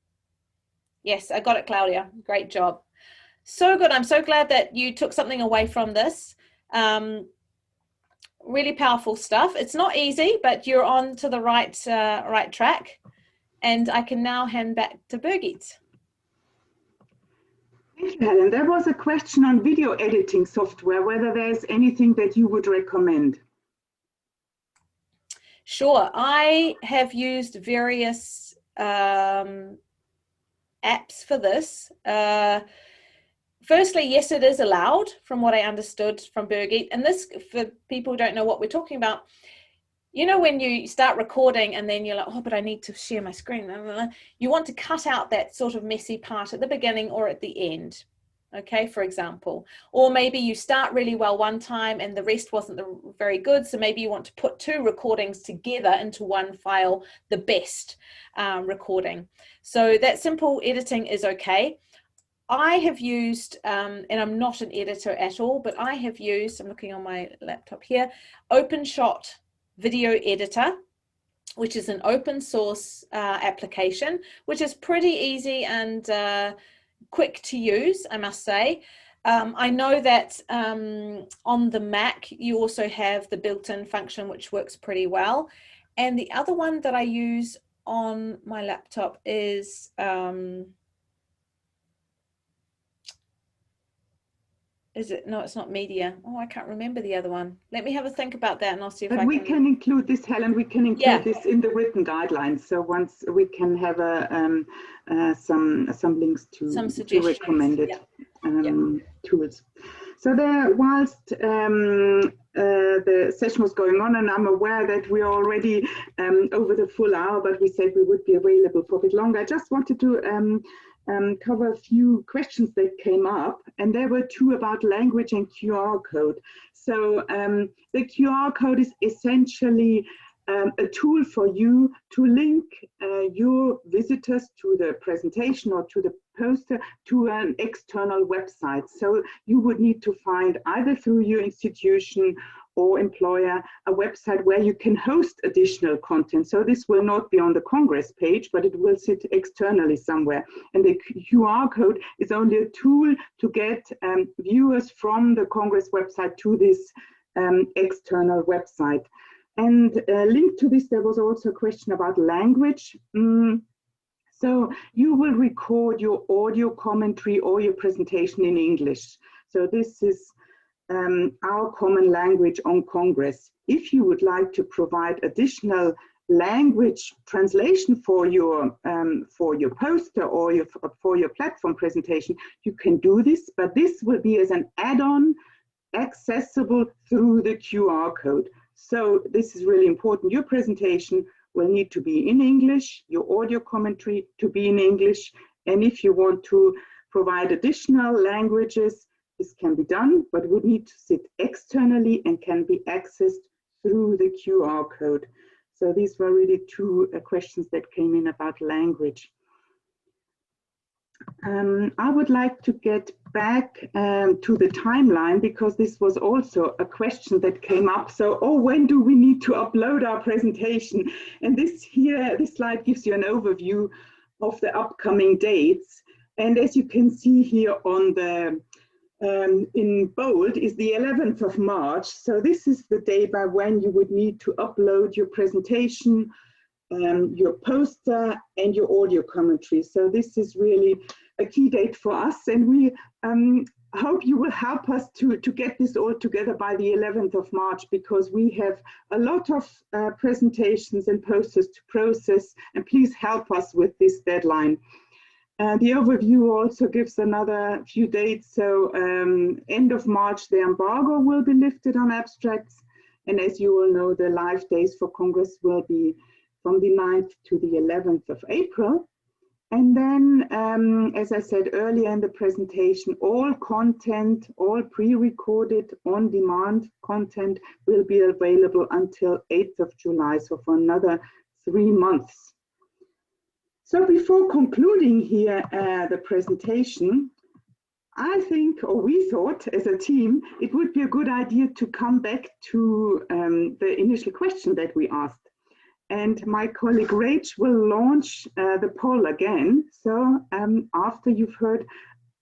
Yes, I got it, Claudia. Great job. So good. I'm so glad that you took something away from this. Really powerful stuff. It's not easy, but you're on to the right track. And I can now hand back to Birgit. Thank you, Helen. There was a question on video editing software, whether there's anything that you would recommend. Sure. I have used various apps for this. Firstly, yes, it is allowed from what I understood from Birgit. And this, for people who don't know what we're talking about, you know, when you start recording and then you're like, oh, but I need to share my screen. You want to cut out that sort of messy part at the beginning or at the end. Okay, for example, or maybe you start really well one time and the rest wasn't very good. So maybe you want to put two recordings together into one file, the best recording. So that simple editing is okay. I have used, and I'm not an editor at all, but I have used, I'm looking on my laptop here, OpenShot Video Editor, which is an open source application, which is pretty easy and quick to use, I must say. I know that on the Mac, you also have the built-in function, which works pretty well. And the other one that I use on my laptop is, no, it's not media. Oh, I can't remember the other one. Let me have a think about that and I'll see if I can. But we can include this, Helen, we can include this in the written guidelines. So once we can have some links to recommended tools. So there, whilst the session was going on, and I'm aware that we are already over the full hour, but we said we would be available for a bit longer. I just wanted to cover a few questions that came up, and there were two about language and QR code. So the QR code is essentially a tool for you to link your visitors to the presentation or to the poster to an external website. So you would need to find either through your institution or employer a website where you can host additional content. So this will not be on the Congress page, but it will sit externally somewhere. And the QR code is only a tool to get viewers from the Congress website to this external website. And linked to this, there was also a question about language. So you will record your audio commentary or your presentation in English. So this is our common language on Congress. If you would like to provide additional language translation for your poster or for your platform presentation, you can do this, but this will be as an add-on accessible through the QR code. So this is really important. Your presentation will need to be in English, your audio commentary to be in English, and if you want to provide additional languages, this can be done, but would need to sit externally and can be accessed through the QR code. So these were really two questions that came in about language. I would like to get back to the timeline, because this was also a question that came up. So, when do we need to upload our presentation? And this slide gives you an overview of the upcoming dates. And as you can see here on the in bold is the 11th of March. So this is the day by when you would need to upload your presentation, your poster and your audio commentary. So this is really a key date for us, and we hope you will help us to get this all together by the 11th of March, because we have a lot of presentations and posters to process, and please help us with this deadline. The overview also gives another few dates. So end of March, the embargo will be lifted on abstracts, and as you all know, the live days for Congress will be from the 9th to the 11th of April. And then, as I said earlier in the presentation, all content, all pre-recorded on-demand content will be available until 8th of July, so for another 3 months. So before concluding here the presentation, I think, or we thought as a team, it would be a good idea to come back to the initial question that we asked. And my colleague Rach will launch the poll again. So after you've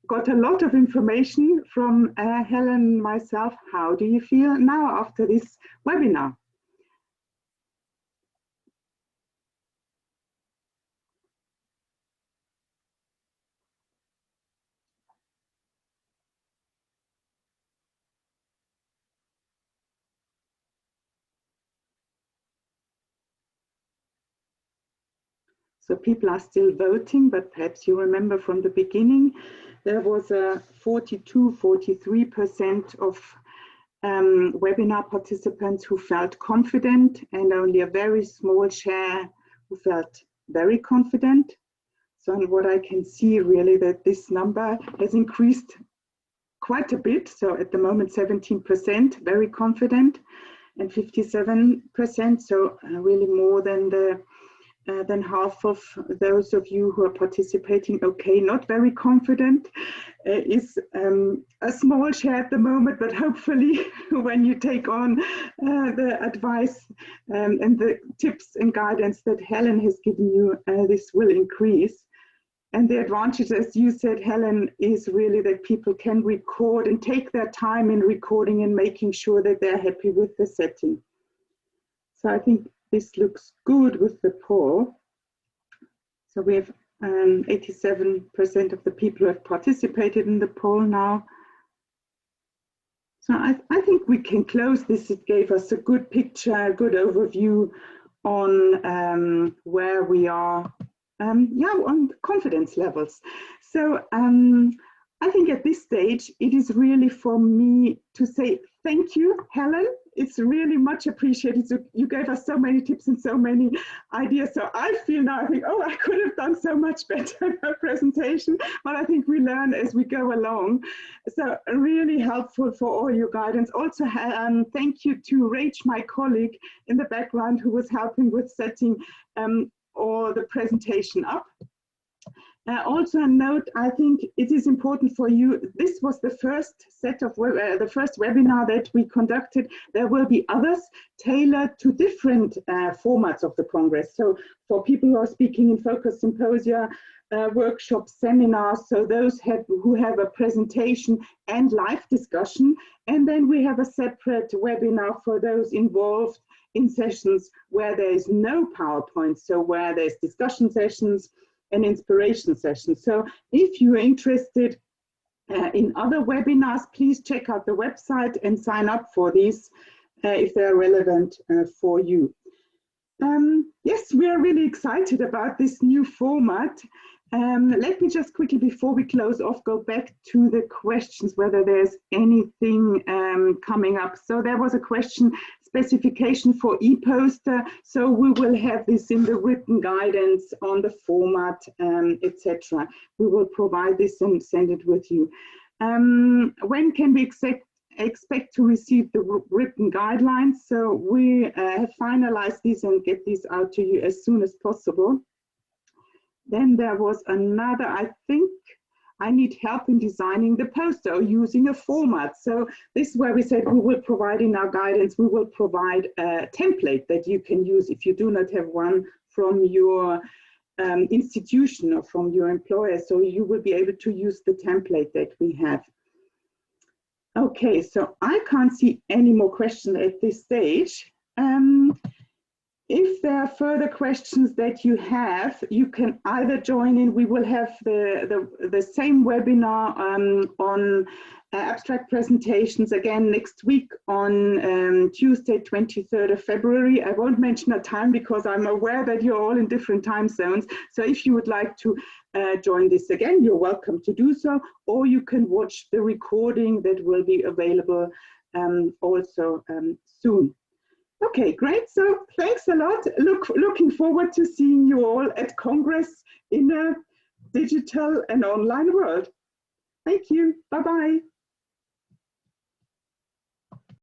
got a lot of information from Helen and myself, how do you feel now after this webinar? So people are still voting, but perhaps you remember from the beginning, there was a 43% of webinar participants who felt confident and only a very small share who felt very confident. So what I can see really that this number has increased quite a bit. So at the moment, 17% very confident and 57%. So really more than half of those of you who are participating, okay, not very confident, is a small share at the moment, but hopefully when you take on the advice and the tips and guidance that Helen has given you, this will increase. And the advantage, as you said, Helen, is really that people can record and take their time in recording and making sure that they're happy with the setting. So I think this looks good with the poll. So we have 87% of the people who have participated in the poll now. So I think we can close this. It gave us a good picture, a good overview on where we are, on confidence levels. So I think at this stage, it is really for me to say thank you, Helen. It's really much appreciated. So you gave us so many tips and so many ideas. So I feel now, I think, oh, I could have done so much better in our presentation, but I think we learn as we go along. So really helpful for all your guidance. Also, thank you to Rach, my colleague in the background, who was helping with setting all the presentation up. Also a note, I think it is important for you, this was the first set of, the first webinar that we conducted. There will be others tailored to different formats of the Congress. So for people who are speaking in focus symposia, workshops, seminars, so those who have a presentation and live discussion. And then we have a separate webinar for those involved in sessions where there is no PowerPoint, so where there's discussion sessions and inspiration sessions. So if you're interested in other webinars, please check out the website and sign up for these if they're relevant for you. Yes, we are really excited about this new format. Let me just quickly, before we close off, go back to the questions, whether there's anything coming up. So there was a question, specification for e-poster. So we will have this in the written guidance on the format, etc. We will provide this and send it with you. When can we expect to receive the written guidelines? So we have finalized these and get these out to you as soon as possible. Then there was another, I think I need help in designing the poster or using a format. So this is where we said we will provide in our guidance, we will provide a template that you can use if you do not have one from your institution or from your employer. So you will be able to use the template that we have. Okay, so I can't see any more questions at this stage. If there are further questions that you have, you can either join in. We will have the same webinar on abstract presentations again next week on Tuesday, 23rd of February. I won't mention a time because I'm aware that you're all in different time zones. So if you would like to join this again, you're welcome to do so, or you can watch the recording that will be available also soon. Okay, great. So thanks a lot. Looking forward to seeing you all at Congress in digital and online world. Thank you. Bye-bye.